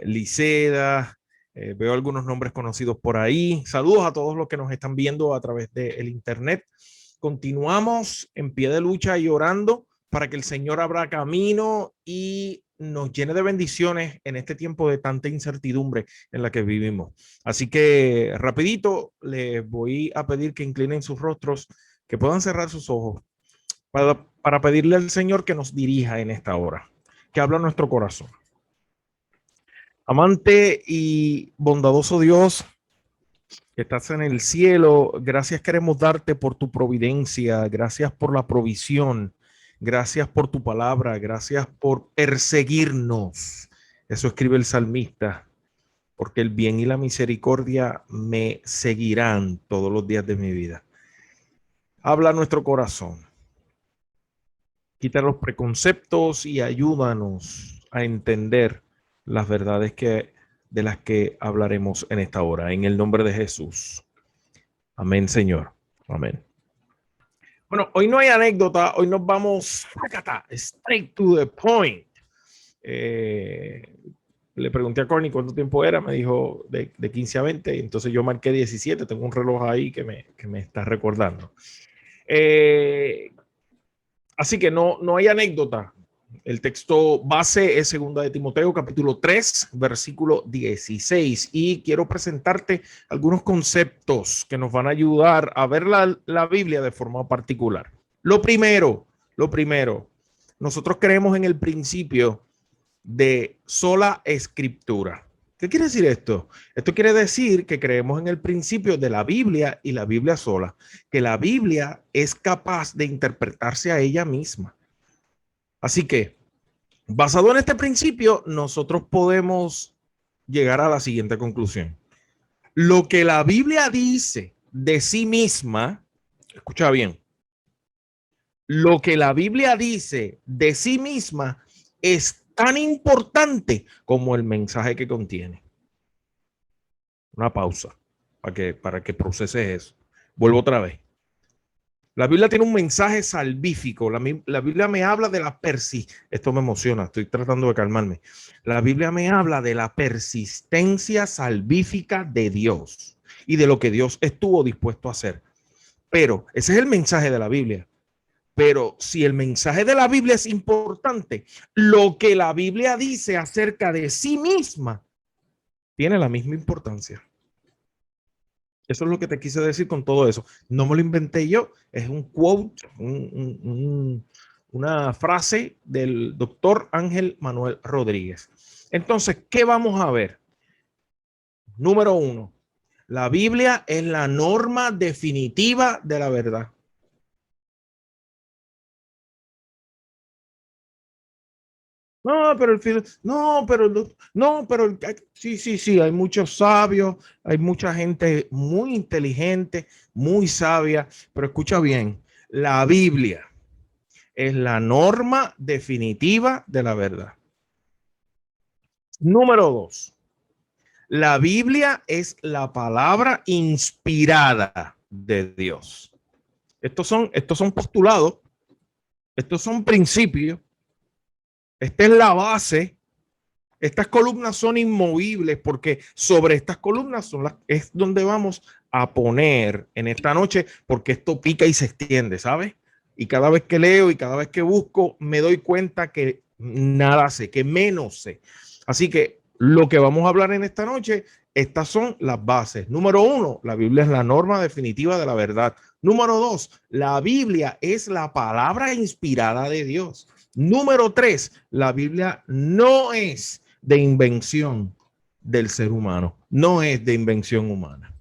Liceda. Veo algunos nombres conocidos por ahí. Saludos a todos los que nos están viendo a través del internet. Continuamos en pie de lucha y orando para que el Señor abra camino y nos llene de bendiciones en este tiempo de tanta incertidumbre en la que vivimos. Así que rapidito les voy a pedir que inclinen sus rostros, que puedan cerrar sus ojos para pedirle al Señor que nos dirija en esta hora, que habla nuestro corazón. Amante y bondadoso Dios, que estás en el cielo, gracias queremos darte por tu providencia, gracias por la provisión, gracias por tu palabra, gracias por perseguirnos. Eso escribe el salmista, porque el bien y la misericordia me seguirán todos los días de mi vida. Habla a nuestro corazón. Quita los preconceptos y ayúdanos a entender las verdades de las que hablaremos en esta hora. En el nombre de Jesús. Amén, Señor. Amén. Bueno, hoy no hay anécdota. Hoy nos vamos straight to the point. Le pregunté a Corny cuánto tiempo era. Me dijo de 15 a 20. Entonces yo marqué 17. Tengo un reloj ahí que me está recordando. Así que no hay anécdota. El texto base es 2 de Timoteo, capítulo 3, versículo 16. Y quiero presentarte algunos conceptos que nos van a ayudar a ver la Biblia de forma particular. Lo primero, nosotros creemos en el principio de sola escritura. ¿Qué quiere decir esto? Esto quiere decir que creemos en el principio de la Biblia y la Biblia sola, que la Biblia es capaz de interpretarse a ella misma. Así que, basado en este principio, nosotros podemos llegar a la siguiente conclusión. Lo que la Biblia dice de sí misma, escucha bien, lo que la Biblia dice de sí misma es tan importante como el mensaje que contiene. Una pausa para que proceses eso. Vuelvo otra vez. La Biblia tiene un mensaje salvífico. La Biblia me habla de la Esto me emociona, estoy tratando de calmarme. La Biblia me habla de la persistencia salvífica de Dios y de lo que Dios estuvo dispuesto a hacer. Pero ese es el mensaje de la Biblia. Pero si el mensaje de la Biblia es importante, lo que la Biblia dice acerca de sí misma tiene la misma importancia. Eso es lo que te quise decir con todo eso. No me lo inventé yo, es un quote, una frase del doctor Ángel Manuel Rodríguez. Entonces, ¿qué vamos a ver? Número 1, la Biblia es la norma definitiva de la verdad. Sí, hay muchos sabios, hay mucha gente muy inteligente, muy sabia, pero escucha bien, la Biblia es la norma definitiva de la verdad. Número 2, la Biblia es la palabra inspirada de Dios. Estos son postulados, estos son principios. Esta es la base. Estas columnas son inmovibles porque sobre estas columnas es donde vamos a poner en esta noche, porque esto pica y se extiende, ¿sabes? Y cada vez que leo y cada vez que busco, me doy cuenta que nada sé, que menos sé. Así que lo que vamos a hablar en esta noche, estas son las bases. Número 1, la Biblia es la norma definitiva de la verdad. Número 2, la Biblia es la palabra inspirada de Dios. Número 3, la Biblia no es de invención del ser humano, no es de invención humana.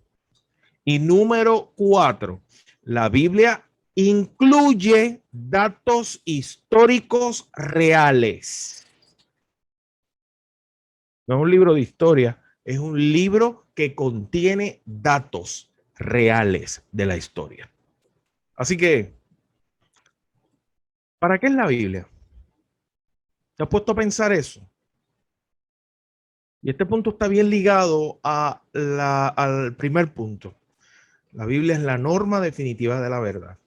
Y número 4, la Biblia incluye datos históricos reales. No es un libro de historia, es un libro que contiene datos reales de la historia. Así que, ¿para qué es la Biblia? ¿Te has puesto a pensar eso? Y este punto está bien ligado al primer punto. La Biblia es la norma definitiva de la verdad.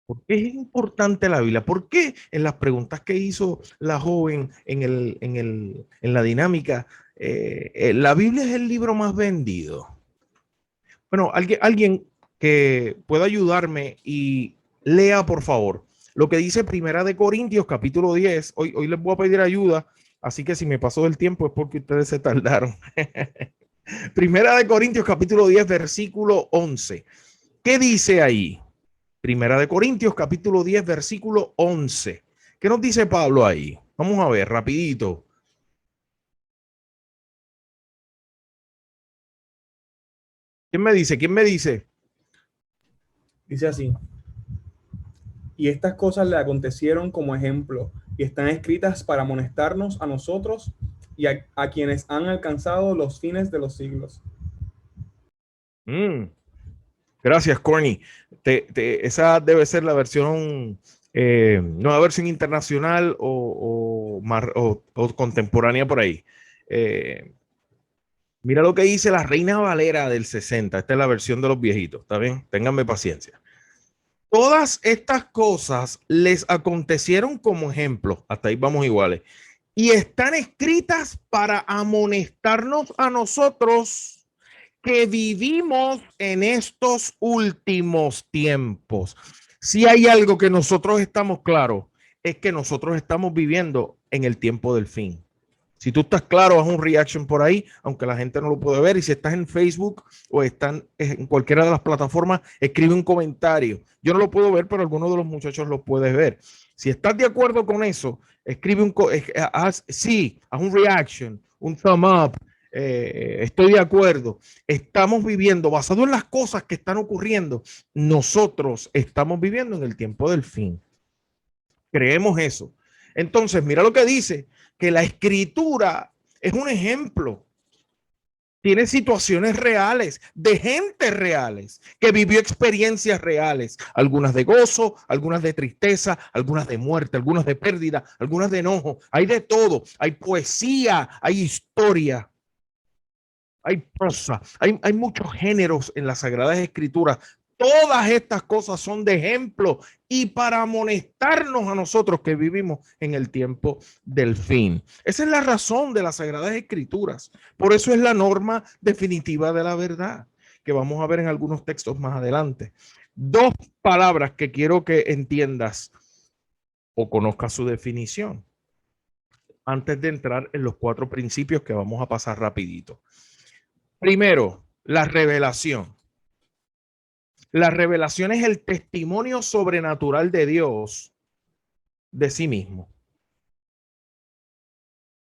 ¿Por qué es importante la Biblia? ¿Por qué en las preguntas que hizo la joven en la dinámica, la Biblia es el libro más vendido? Bueno, alguien que pueda ayudarme y lea, por favor, lo que dice Primera de Corintios, capítulo 10. Hoy les voy a pedir ayuda, así que si me pasó el tiempo es porque ustedes se tardaron. Primera de Corintios, capítulo 10, versículo 11. ¿Qué dice ahí? Primera de Corintios, capítulo 10, versículo 11. ¿Qué nos dice Pablo ahí? Vamos a ver, rapidito. ¿Quién me dice? ¿Quién me dice? Dice así: y estas cosas le acontecieron como ejemplo y están escritas para amonestarnos a nosotros y a quienes han alcanzado los fines de los siglos. Gracias, Corny. Esa debe ser la versión, nueva versión internacional o contemporánea por ahí. Mira lo que dice la Reina Valera del 60. Esta es la versión de los viejitos. ¿Está bien? Ténganme paciencia. Todas estas cosas les acontecieron como ejemplo. Hasta ahí vamos iguales. Y están escritas para amonestarnos a nosotros que vivimos en estos últimos tiempos. Si hay algo que nosotros estamos claros, es que nosotros estamos viviendo en el tiempo del fin. Si tú estás claro, haz un reaction por ahí, aunque la gente no lo puede ver. Y si estás en Facebook o están en cualquiera de las plataformas, escribe un comentario. Yo no lo puedo ver, pero alguno de los muchachos lo puedes ver. Si estás de acuerdo con eso, escribe haz un reaction, un thumb up. Estoy de acuerdo. Estamos viviendo, basado en las cosas que están ocurriendo, nosotros estamos viviendo en el tiempo del fin. Creemos eso. Entonces, mira lo que dice, que la escritura es un ejemplo. Tiene situaciones reales, de gente reales, que vivió experiencias reales, algunas de gozo, algunas de tristeza, algunas de muerte, algunas de pérdida, algunas de enojo. Hay de todo, hay poesía, hay historia, hay prosa, hay muchos géneros en las Sagradas Escrituras. Todas estas cosas son de ejemplo y para amonestarnos a nosotros que vivimos en el tiempo del fin. Esa es la razón de las Sagradas Escrituras. Por eso es la norma definitiva de la verdad, que vamos a ver en algunos textos más adelante. Dos palabras que quiero que entiendas o conozcas su definición antes de entrar en los 4 principios que vamos a pasar rapidito. Primero, la revelación. La revelación es el testimonio sobrenatural de Dios de sí mismo,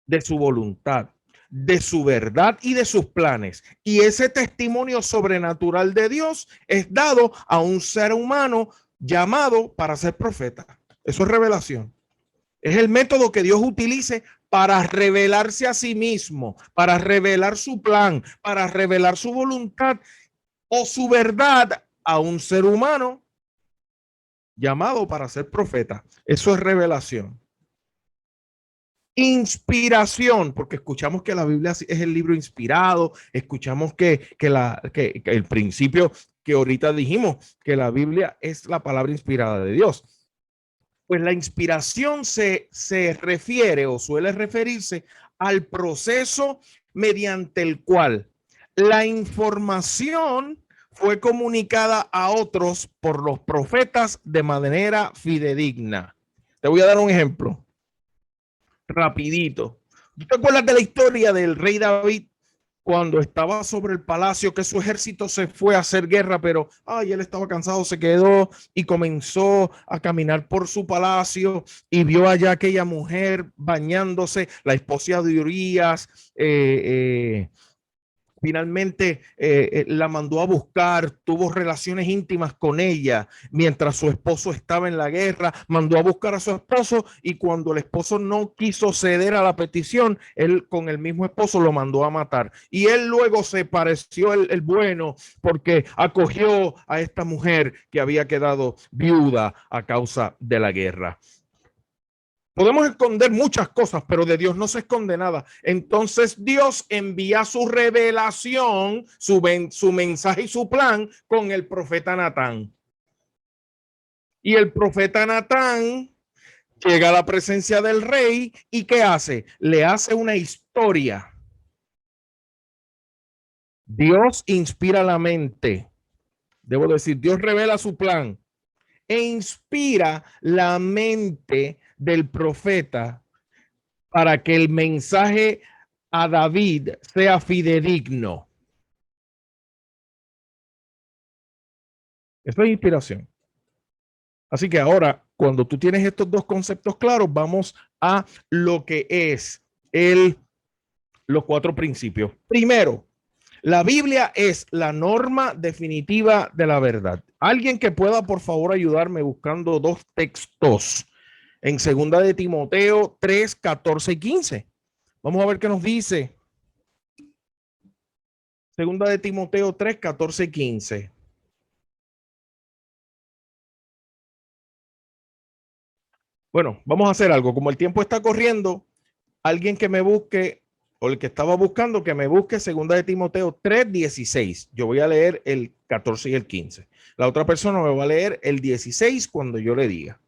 de su voluntad, de su verdad y de sus planes. Y ese testimonio sobrenatural de Dios es dado a un ser humano llamado para ser profeta. Eso es revelación. Es el método que Dios utilice para revelarse a sí mismo, para revelar su plan, para revelar su voluntad o su verdad a un ser humano llamado para ser profeta. Eso es revelación. Inspiración, porque escuchamos que la Biblia es el libro inspirado, escuchamos que el principio que ahorita dijimos, que la Biblia es la palabra inspirada de Dios. Pues la inspiración se refiere o suele referirse al proceso mediante el cual la información fue comunicada a otros por los profetas de manera fidedigna. Te voy a dar un ejemplo rapidito. ¿Tú te acuerdas de la historia del rey David cuando estaba sobre el palacio, que su ejército se fue a hacer guerra, pero él estaba cansado, se quedó y comenzó a caminar por su palacio y vio allá aquella mujer bañándose, la esposa de Urías, finalmente la mandó a buscar, tuvo relaciones íntimas con ella mientras su esposo estaba en la guerra, mandó a buscar a su esposo y cuando el esposo no quiso ceder a la petición, él con el mismo esposo lo mandó a matar. Y él luego se pareció el bueno porque acogió a esta mujer que había quedado viuda a causa de la guerra. Podemos esconder muchas cosas, pero de Dios no se esconde nada. Entonces Dios envía su revelación, su mensaje y su plan con el profeta Natán. Y el profeta Natán llega a la presencia del rey y ¿qué hace? Le hace una historia. Dios inspira la mente. Debo decir, Dios revela su plan e inspira la mente del profeta para que el mensaje a David sea fidedigno. Eso es inspiración. Así que ahora, cuando tú tienes estos dos conceptos claros, vamos a lo que es los 4 principios. Primero, la Biblia es la norma definitiva de la verdad. Alguien que pueda, por favor, ayudarme buscando 2 textos en 2 de Timoteo 3, 14 y 15. Vamos a ver qué nos dice. 2 de Timoteo 3, 14 y 15. Bueno, vamos a hacer algo. Como el tiempo está corriendo, alguien que me busque, o el que estaba buscando, que me busque 2 de Timoteo 3:16. Yo voy a leer el 14 y el 15. La otra persona me va a leer el 16 cuando yo le diga.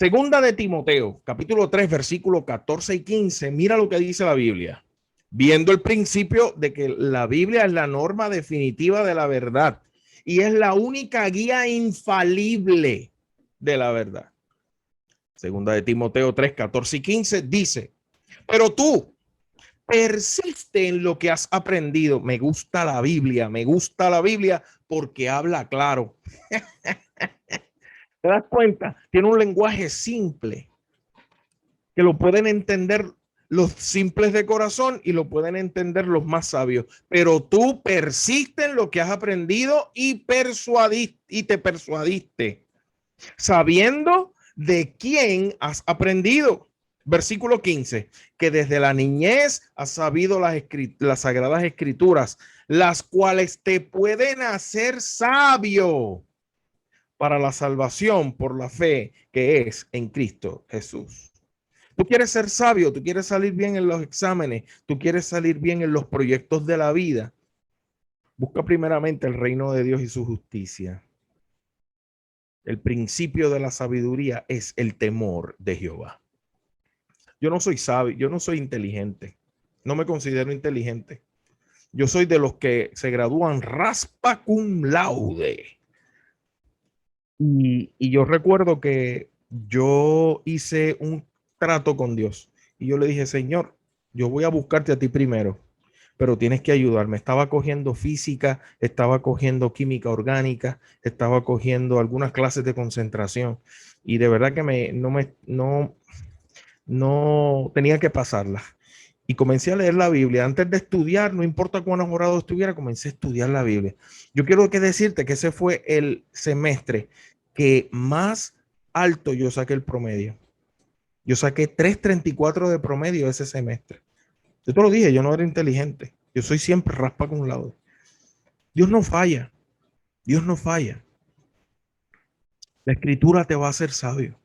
2 de Timoteo, capítulo 3, versículo 14 y 15. Mira lo que dice la Biblia. Viendo el principio de que la Biblia es la norma definitiva de la verdad y es la única guía infalible de la verdad. 2 de Timoteo 3, 14 y 15 dice: pero tú persiste en lo que has aprendido. Me gusta la Biblia porque habla claro. ¿Te das cuenta? Tiene un lenguaje simple que lo pueden entender los simples de corazón y lo pueden entender los más sabios. Pero tú persiste en lo que has aprendido y te persuadiste, sabiendo de quién has aprendido. Versículo 15, que desde la niñez has sabido las sagradas escrituras, las cuales te pueden hacer sabio para la salvación por la fe que es en Cristo Jesús. Tú quieres ser sabio, tú quieres salir bien en los exámenes, tú quieres salir bien en los proyectos de la vida. Busca primeramente el reino de Dios y su justicia. El principio de la sabiduría es el temor de Jehová. Yo no soy sabio, yo no soy inteligente, no me considero inteligente. Yo soy de los que se gradúan raspa cum laude. Y yo recuerdo que yo hice un trato con Dios y yo le dije: Señor, yo voy a buscarte a ti primero, pero tienes que ayudarme. Estaba cogiendo física, estaba cogiendo química orgánica, estaba cogiendo algunas clases de concentración y de verdad que no tenía que pasarlas. Y comencé a leer la Biblia. Antes de estudiar, no importa cuán enamorado estuviera, comencé a estudiar la Biblia. Yo quiero decirte que ese fue el semestre que más alto yo saqué el promedio. Yo saqué 3.34 de promedio ese semestre. Yo te lo dije, yo no era inteligente. Yo soy siempre raspa con un lado. Dios no falla. Dios no falla. La escritura te va a hacer sabio.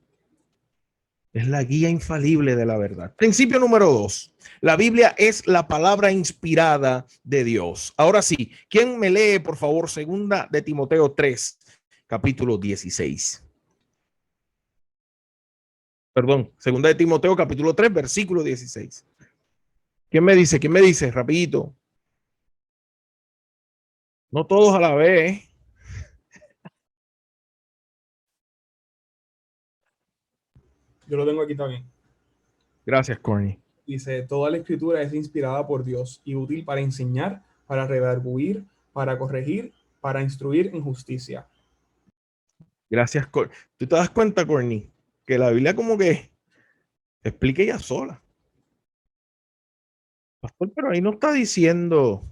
Es la guía infalible de la verdad. Principio número 2. La Biblia es la palabra inspirada de Dios. Ahora sí, ¿quién me lee, por favor, 2 de Timoteo 3, capítulo 16? Perdón, 2 de Timoteo, capítulo 3, versículo 16. ¿Quién me dice? ¿Quién me dice? Rapidito. No todos a la vez. Yo lo tengo aquí también. Gracias, Corny. Dice: toda la escritura es inspirada por Dios y útil para enseñar, para redarguir, para corregir, para instruir en justicia. Gracias, Corny. ¿Tú te das cuenta, Corny, que la Biblia como que explica ella sola? Pastor, pero ahí no está diciendo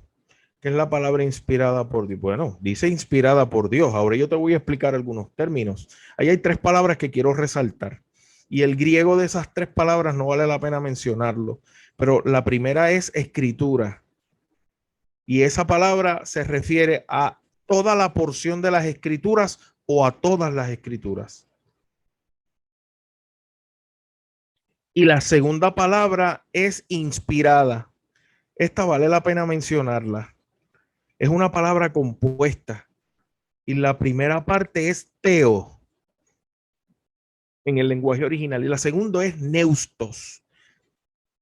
que es la palabra inspirada por Dios. Bueno, dice inspirada por Dios. Ahora yo te voy a explicar algunos términos. Ahí hay 3 palabras que quiero resaltar. Y el griego de esas 3 palabras no vale la pena mencionarlo. Pero la primera es escritura. Y esa palabra se refiere a toda la porción de las escrituras o a todas las escrituras. Y la segunda palabra es inspirada. Esta vale la pena mencionarla. Es una palabra compuesta. Y la primera parte es teo en el lenguaje original. Y la segunda es neustos.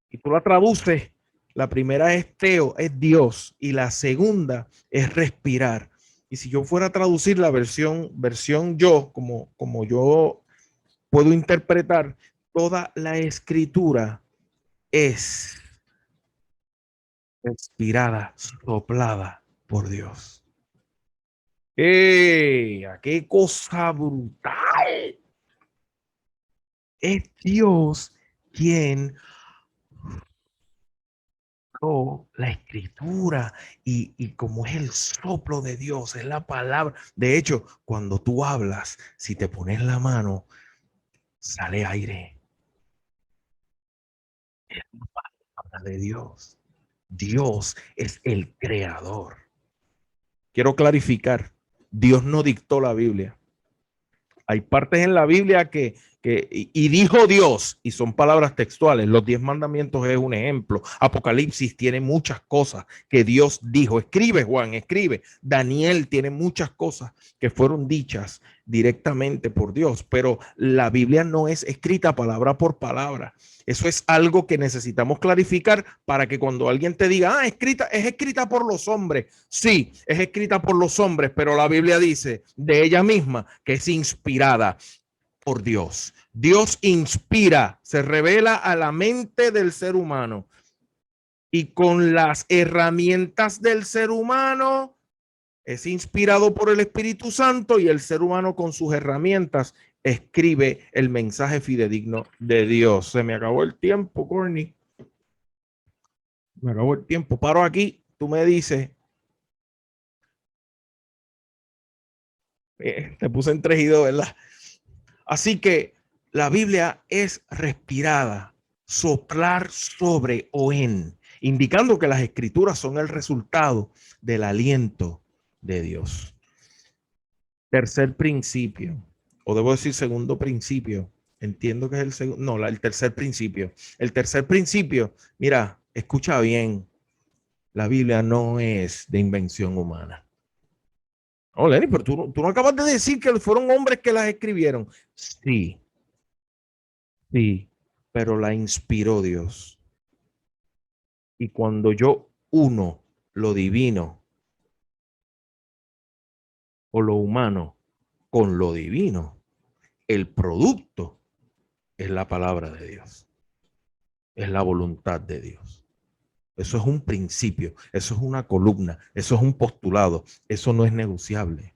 Y tú la traduces. La primera es teo, es Dios. Y la segunda es respirar. Y si yo fuera a traducir la versión yo, como yo puedo interpretar, toda la escritura es inspirada, soplada por Dios. ¡Qué cosa brutal! Es Dios quien la escritura y como es el soplo de Dios, es la palabra. De hecho, cuando tú hablas, si te pones la mano, sale aire. Es la palabra de Dios. Dios es el creador. Quiero clarificar, Dios no dictó la Biblia. Hay partes en la Biblia que Y dijo Dios, y son palabras textuales, los 10 mandamientos es un ejemplo. Apocalipsis tiene muchas cosas que Dios dijo. Escribe, Juan, escribe. Daniel tiene muchas cosas que fueron dichas directamente por Dios, pero la Biblia no es escrita palabra por palabra. Eso es algo que necesitamos clarificar para que cuando alguien te diga, es escrita por los hombres. Sí, es escrita por los hombres, pero la Biblia dice de ella misma que es inspirada por Dios. Dios inspira, se revela a la mente del ser humano y con las herramientas del ser humano es inspirado por el Espíritu Santo, y el ser humano con sus herramientas escribe el mensaje fidedigno de Dios. Se me acabó el tiempo, Corny. Me acabó el tiempo. Paro aquí. Tú me dices. Te puse en 3 y 2, ¿verdad? Así que la Biblia es respirada, soplar sobre o en, indicando que las escrituras son el resultado del aliento de Dios. Tercer principio, o debo decir segundo principio. Entiendo que es el segundo, no, el tercer principio. El tercer principio, mira, escucha bien, la Biblia no es de invención humana. Oh, Lenny, pero tú no acabas de decir que fueron hombres que las escribieron. Sí, pero la inspiró Dios. Y cuando yo uno lo divino o lo humano con lo divino, el producto es la palabra de Dios. Es la voluntad de Dios. Eso es un principio, eso es una columna, eso es un postulado, eso no es negociable.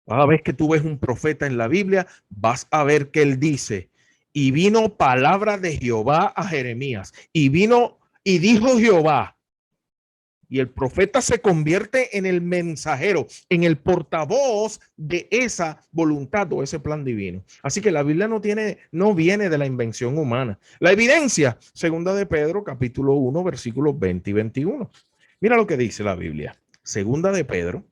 Cada vez que tú ves un profeta en la Biblia, vas a ver que él dice, y vino palabra de Jehová a Jeremías, y dijo Jehová, y el profeta se convierte en el mensajero, en el portavoz de esa voluntad o ese plan divino. Así que la Biblia no viene de la invención humana. La evidencia, segunda de Pedro, capítulo 1, versículos 20 y 21. Mira lo que dice la Biblia. Segunda de Pedro,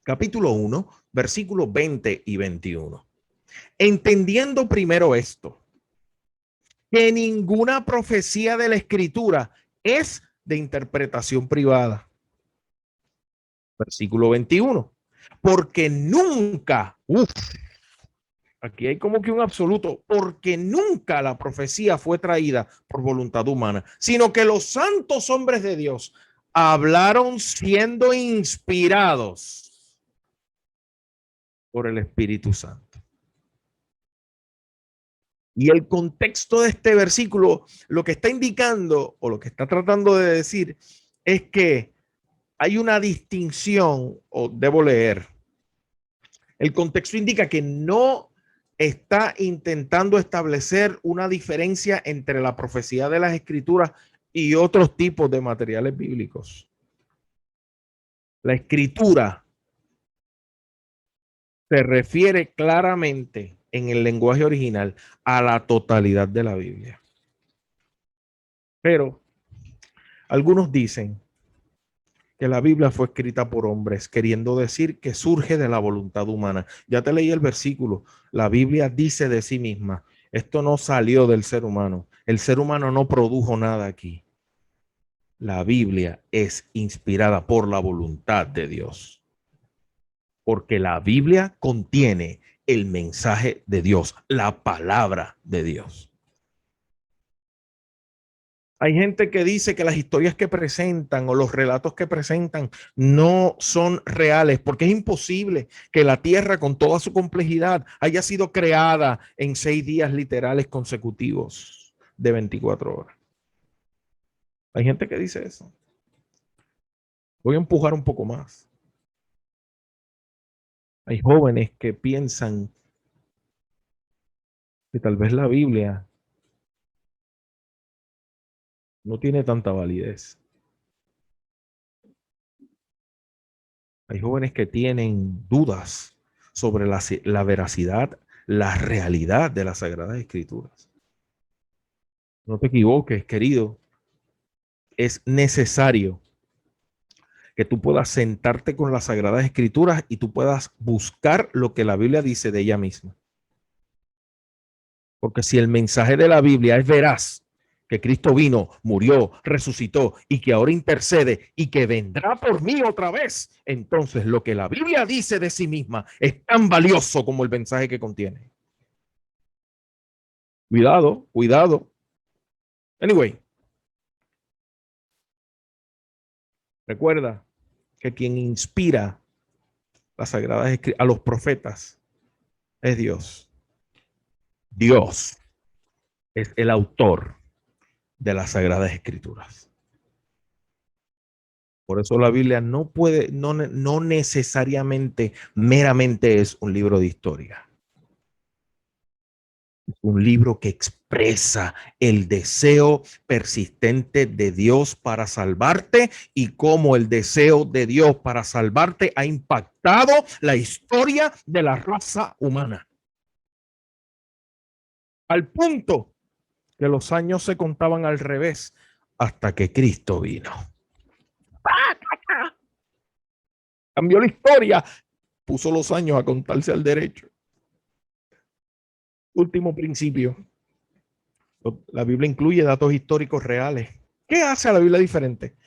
capítulo 1, versículos 20 y 21. Entendiendo primero esto, que ninguna profecía de la Escritura es de interpretación privada. Versículo 21. Porque nunca, aquí hay como que un absoluto, porque nunca la profecía fue traída por voluntad humana, sino que los santos hombres de Dios hablaron siendo inspirados por el Espíritu Santo. Y el contexto de este versículo lo que está indicando o lo que está tratando de decir es que hay una distinción, o debo leer. El contexto indica que no está intentando establecer una diferencia entre la profecía de las Escrituras y otros tipos de materiales bíblicos. La Escritura se refiere claramente en el lenguaje original a la totalidad de la Biblia. Pero algunos dicen que la Biblia fue escrita por hombres, queriendo decir que surge de la voluntad humana. Ya te leí el versículo. La Biblia dice de sí misma, esto no salió del ser humano. El ser humano no produjo nada aquí. La Biblia es inspirada por la voluntad de Dios. Porque la Biblia contiene el mensaje de Dios, la palabra de Dios. Hay gente que dice que las historias que presentan o los relatos que presentan no son reales, porque es imposible que la tierra con toda su complejidad haya sido creada en 6 días literales consecutivos de 24 horas. Hay gente que dice eso. Voy a empujar un poco más. Hay jóvenes que piensan que tal vez la Biblia no tiene tanta validez. Hay jóvenes que tienen dudas sobre la veracidad, la realidad de las Sagradas Escrituras. No te equivoques, querido. Es necesario que tú puedas sentarte con las Sagradas Escrituras y tú puedas buscar lo que la Biblia dice de ella misma. Porque si el mensaje de la Biblia es veraz, que Cristo vino, murió, resucitó y que ahora intercede y que vendrá por mí otra vez, entonces lo que la Biblia dice de sí misma es tan valioso como el mensaje que contiene. Cuidado, cuidado. Anyway, recuerda que quien inspira las sagradas escrituras a los profetas es Dios. Dios es el autor de las sagradas escrituras. Por eso la Biblia no puede, no necesariamente, meramente es un libro de historia. Es un libro que expresa el deseo persistente de Dios para salvarte y cómo el deseo de Dios para salvarte ha impactado la historia de la raza humana. Al punto que los años se contaban al revés hasta que Cristo vino. Cambió la historia, puso los años a contarse al derecho. Último principio. La Biblia incluye datos históricos reales. ¿Qué hace a la Biblia diferente?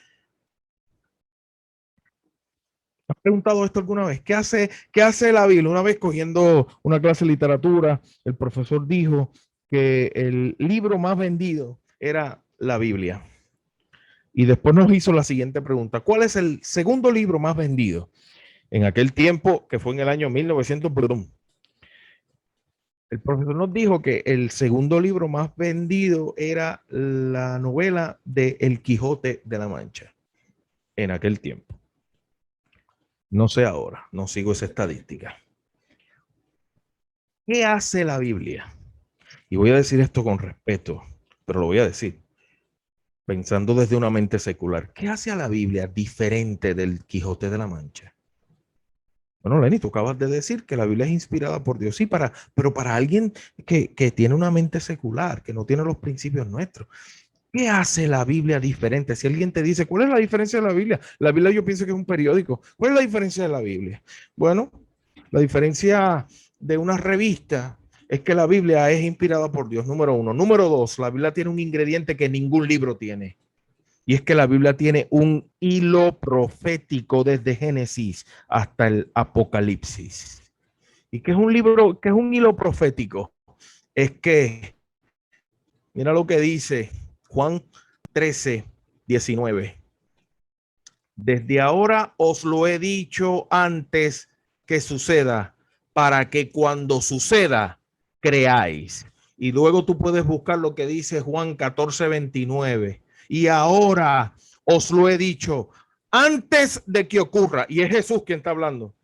¿Has preguntado esto alguna vez? ¿Qué hace la Biblia? Una vez cogiendo una clase de literatura, el profesor dijo que el libro más vendido era la Biblia. Y después nos hizo la siguiente pregunta. ¿Cuál es el segundo libro más vendido? En aquel tiempo, que fue en el año 1900, perdón. El profesor nos dijo que el segundo libro más vendido era la novela de El Quijote de la Mancha. En aquel tiempo. No sé ahora, no sigo esa estadística. ¿Qué hace la Biblia? Y voy a decir esto con respeto, pero lo voy a decir pensando desde una mente secular. ¿Qué hace a la Biblia diferente del Quijote de la Mancha? Bueno, Lenny, tú acabas de decir que la Biblia es inspirada por Dios. Sí, pero para alguien que tiene una mente secular, que no tiene los principios nuestros. ¿Qué hace la Biblia diferente? Si alguien te dice, ¿cuál es la diferencia de la Biblia? La Biblia yo pienso que es un periódico. ¿Cuál es la diferencia de la Biblia? Bueno, la diferencia de una revista es que la Biblia es inspirada por Dios, número uno. Número dos, la Biblia tiene un ingrediente que ningún libro tiene. Y es que la Biblia tiene un hilo profético desde Génesis hasta el Apocalipsis. ¿Y qué es un libro, qué es un hilo profético? Es que, mira lo que dice Juan 13, 19. Desde ahora os lo he dicho antes que suceda, para que cuando suceda, creáis. Y luego tú puedes buscar lo que dice Juan 14, 29. Y ahora os lo he dicho antes de que ocurra. Y es Jesús quien está hablando.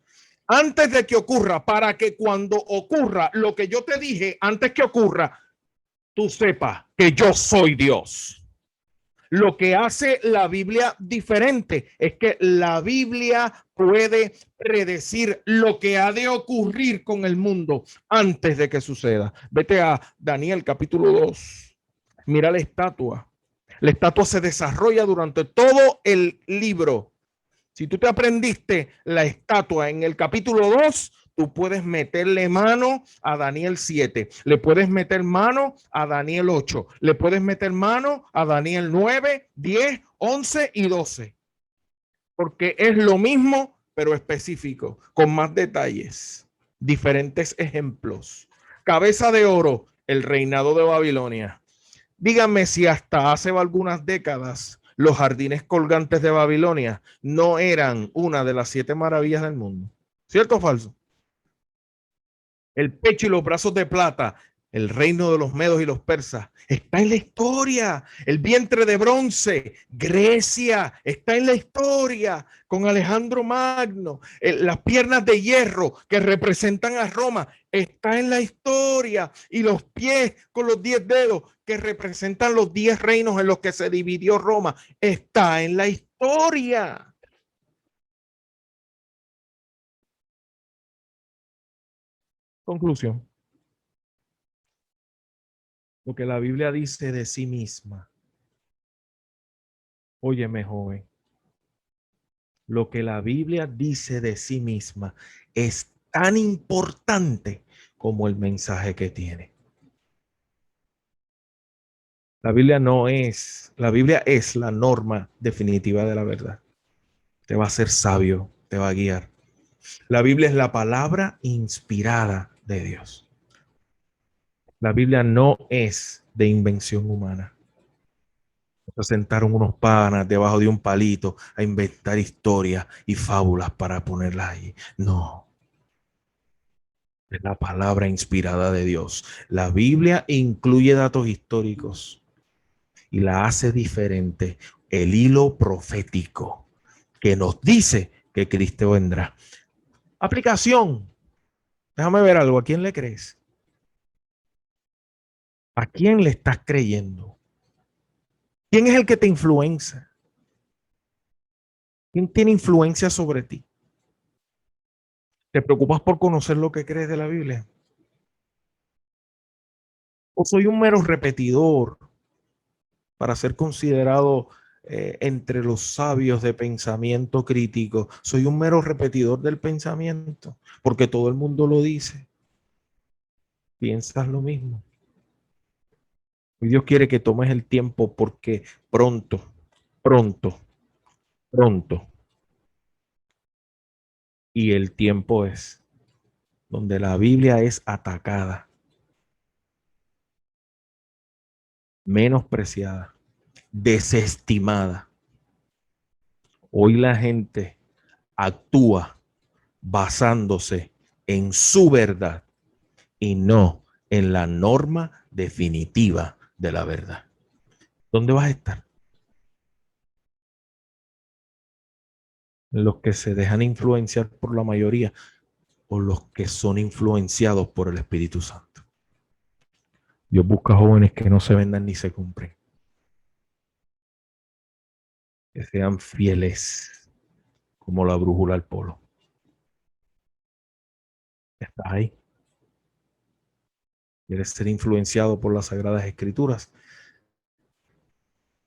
Antes de que ocurra, para que cuando ocurra lo que yo te dije, antes que ocurra, tú sepas que yo soy Dios. Lo que hace la Biblia diferente es que la Biblia puede predecir lo que ha de ocurrir con el mundo antes de que suceda. Vete a Daniel capítulo 2. Mira la estatua. La estatua se desarrolla durante todo el libro. Si tú te aprendiste la estatua en el capítulo 2, tú puedes meterle mano a Daniel 7, le puedes meter mano a Daniel 8, le puedes meter mano a Daniel 9, 10, 11 y 12. Porque es lo mismo, pero específico, con más detalles, diferentes ejemplos. Cabeza de oro, el reinado de Babilonia. Díganme si hasta hace algunas décadas los jardines colgantes de Babilonia no eran una de las 7 maravillas del mundo. ¿Cierto o falso? El pecho y los brazos de plata, el reino de los medos y los persas, está en la historia. El vientre de bronce, Grecia, está en la historia con Alejandro Magno. Las piernas de hierro que representan a Roma, está en la historia. Y los pies con los 10 dedos que representan los 10 reinos en los que se dividió Roma, está en la historia. Conclusión. Lo que la Biblia dice de sí misma. Óyeme, joven. Lo que la Biblia dice de sí misma es tan importante como el mensaje que tiene. La Biblia es la norma definitiva de la verdad. Te va a hacer sabio, te va a guiar. La Biblia es la palabra inspirada de Dios. La Biblia no es de invención humana. Se sentaron unos panas debajo de un palito a inventar historias y fábulas para ponerlas ahí. No, es la palabra inspirada de Dios. La Biblia incluye datos históricos y la hace diferente. El hilo profético que nos dice que Cristo vendrá. Aplicación. Déjame ver algo. ¿A quién le crees? ¿A quién le estás creyendo? ¿Quién es el que te influencia? ¿Quién tiene influencia sobre ti? ¿Te preocupas por conocer lo que crees de la Biblia? ¿O soy un mero repetidor para ser considerado entre los sabios de pensamiento crítico? Soy un mero repetidor del pensamiento porque todo el mundo lo dice. ¿Piensas lo mismo? Y Dios quiere que tomes el tiempo porque pronto, pronto, pronto. Y el tiempo es donde la Biblia es atacada, menospreciada, desestimada. Hoy la gente actúa basándose en su verdad y no en la norma definitiva de la verdad. ¿Dónde vas a estar? ¿Los que se dejan influenciar por la mayoría o los que son influenciados por el Espíritu Santo? Dios busca jóvenes que no se vendan ni se compren, que sean fieles como la brújula al polo. ¿Estás ahí? ¿Quieres ser influenciado por las Sagradas Escrituras?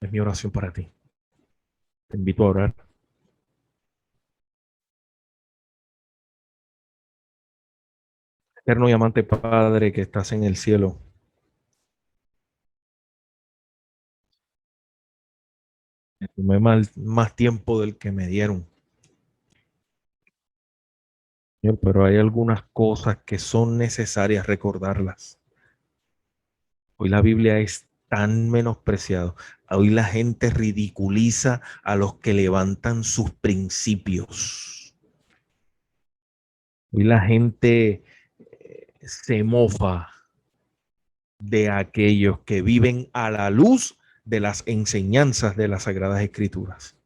Es mi oración para ti. Te invito a orar. Eterno y amante Padre que estás en el cielo, me tomé más tiempo del que me dieron, Señor, pero hay algunas cosas que son necesarias recordarlas. Hoy la Biblia es tan menospreciada. Hoy la gente ridiculiza a los que levantan sus principios. Hoy la gente se mofa de aquellos que viven a la luz de las enseñanzas de las Sagradas Escrituras.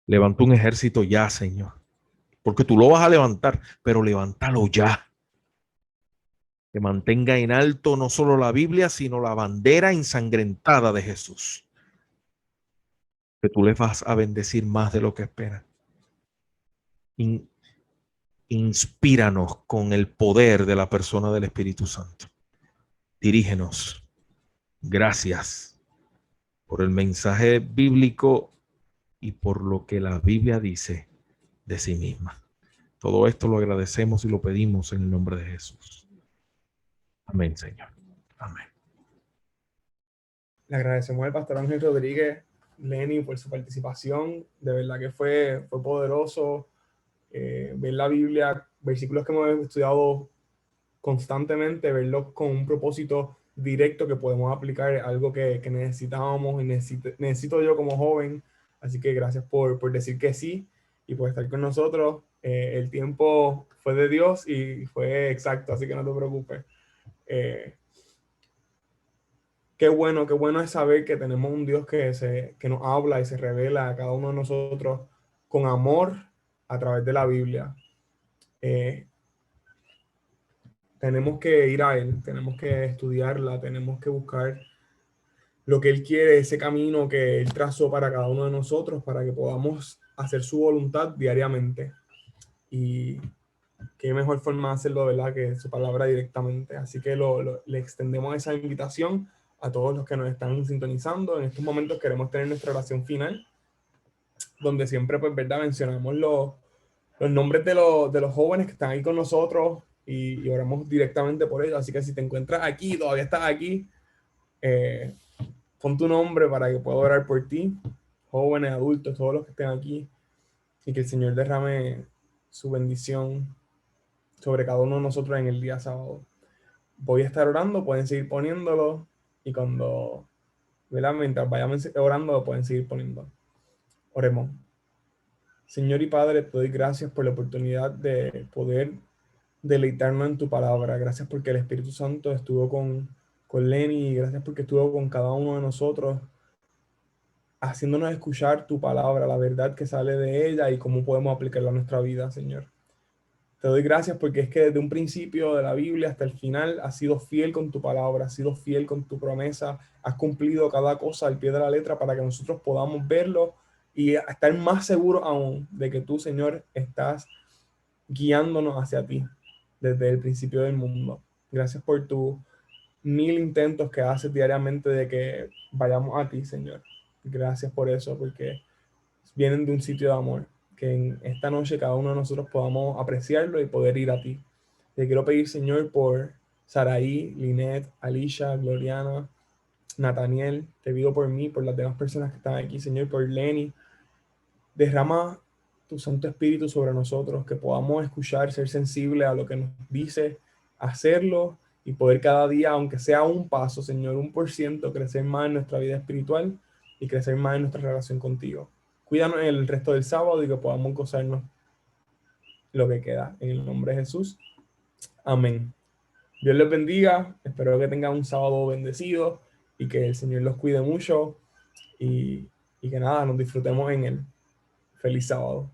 Levanta un ejército ya, Señor, porque tú lo vas a levantar, pero levántalo ya. Que mantenga en alto no solo la Biblia, sino la bandera ensangrentada de Jesús. Que tú les vas a bendecir más de lo que esperan. Inspíranos con el poder de la persona del Espíritu Santo. Dirígenos. Gracias por el mensaje bíblico y por lo que la Biblia dice de sí misma. Todo esto lo agradecemos y lo pedimos en el nombre de Jesús. Amén, Señor. Amén. Le agradecemos al pastor Ángel Rodríguez, Lenny, por su participación. De verdad que fue poderoso ver la Biblia, versículos que hemos estudiado constantemente, verlos con un propósito directo que podemos aplicar, algo que necesitábamos y necesito yo como joven. Así que gracias por decir que sí y por estar con nosotros. El tiempo fue de Dios y fue exacto, así que no te preocupes. Qué bueno es saber que tenemos un Dios que nos habla y se revela a cada uno de nosotros con amor a través de la Biblia. Tenemos que ir a Él, tenemos que estudiarla, tenemos que buscar lo que Él quiere, ese camino que Él trazó para cada uno de nosotros, para que podamos hacer su voluntad diariamente. Y qué mejor forma de hacerlo, ¿verdad?, que su palabra directamente. Así que le extendemos esa invitación a todos los que nos están sintonizando. En estos momentos queremos tener nuestra oración final, donde siempre, pues, ¿verdad?, mencionamos los nombres de los jóvenes que están ahí con nosotros y oramos directamente por ellos. Así que si te encuentras aquí, todavía estás aquí, Pon tu nombre para que pueda orar por ti, jóvenes, adultos, todos los que estén aquí, y que el Señor derrame su bendición sobre cada uno de nosotros en el día sábado. Voy a estar orando, pueden seguir poniéndolo, y cuando, ¿verdad? Mientras vayamos orando, pueden seguir poniendo. Oremos. Señor y Padre, te doy gracias por la oportunidad de poder deleitarnos en tu palabra. Gracias porque el Espíritu Santo estuvo con Lenny, y gracias porque estuvo con cada uno de nosotros, haciéndonos escuchar tu palabra, la verdad que sale de ella y cómo podemos aplicarla a nuestra vida, Señor. Te doy gracias porque es que desde un principio de la Biblia hasta el final has sido fiel con tu palabra, has sido fiel con tu promesa, has cumplido cada cosa al pie de la letra para que nosotros podamos verlo y estar más seguros aún de que tú, Señor, estás guiándonos hacia ti desde el principio del mundo. Gracias por tus 1000 intentos que haces diariamente de que vayamos a ti, Señor. Gracias por eso, porque vienen de un sitio de amor. Que en esta noche cada uno de nosotros podamos apreciarlo y poder ir a ti. Te quiero pedir, Señor, por Saraí, Linet, Alicia, Gloriana, Nathaniel. Te pido por mí, por las demás personas que están aquí, Señor, por Lenny. Derrama tu Santo Espíritu sobre nosotros, que podamos escuchar, ser sensibles a lo que nos dice, hacerlo y poder cada día, aunque sea un paso, Señor, 1%, crecer más en nuestra vida espiritual y crecer más en nuestra relación contigo. Cuídanos en el resto del sábado y que podamos gozarnos lo que queda. En el nombre de Jesús. Amén. Dios les bendiga. Espero que tengan un sábado bendecido y que el Señor los cuide mucho y que nada, nos disfrutemos en él. Feliz sábado.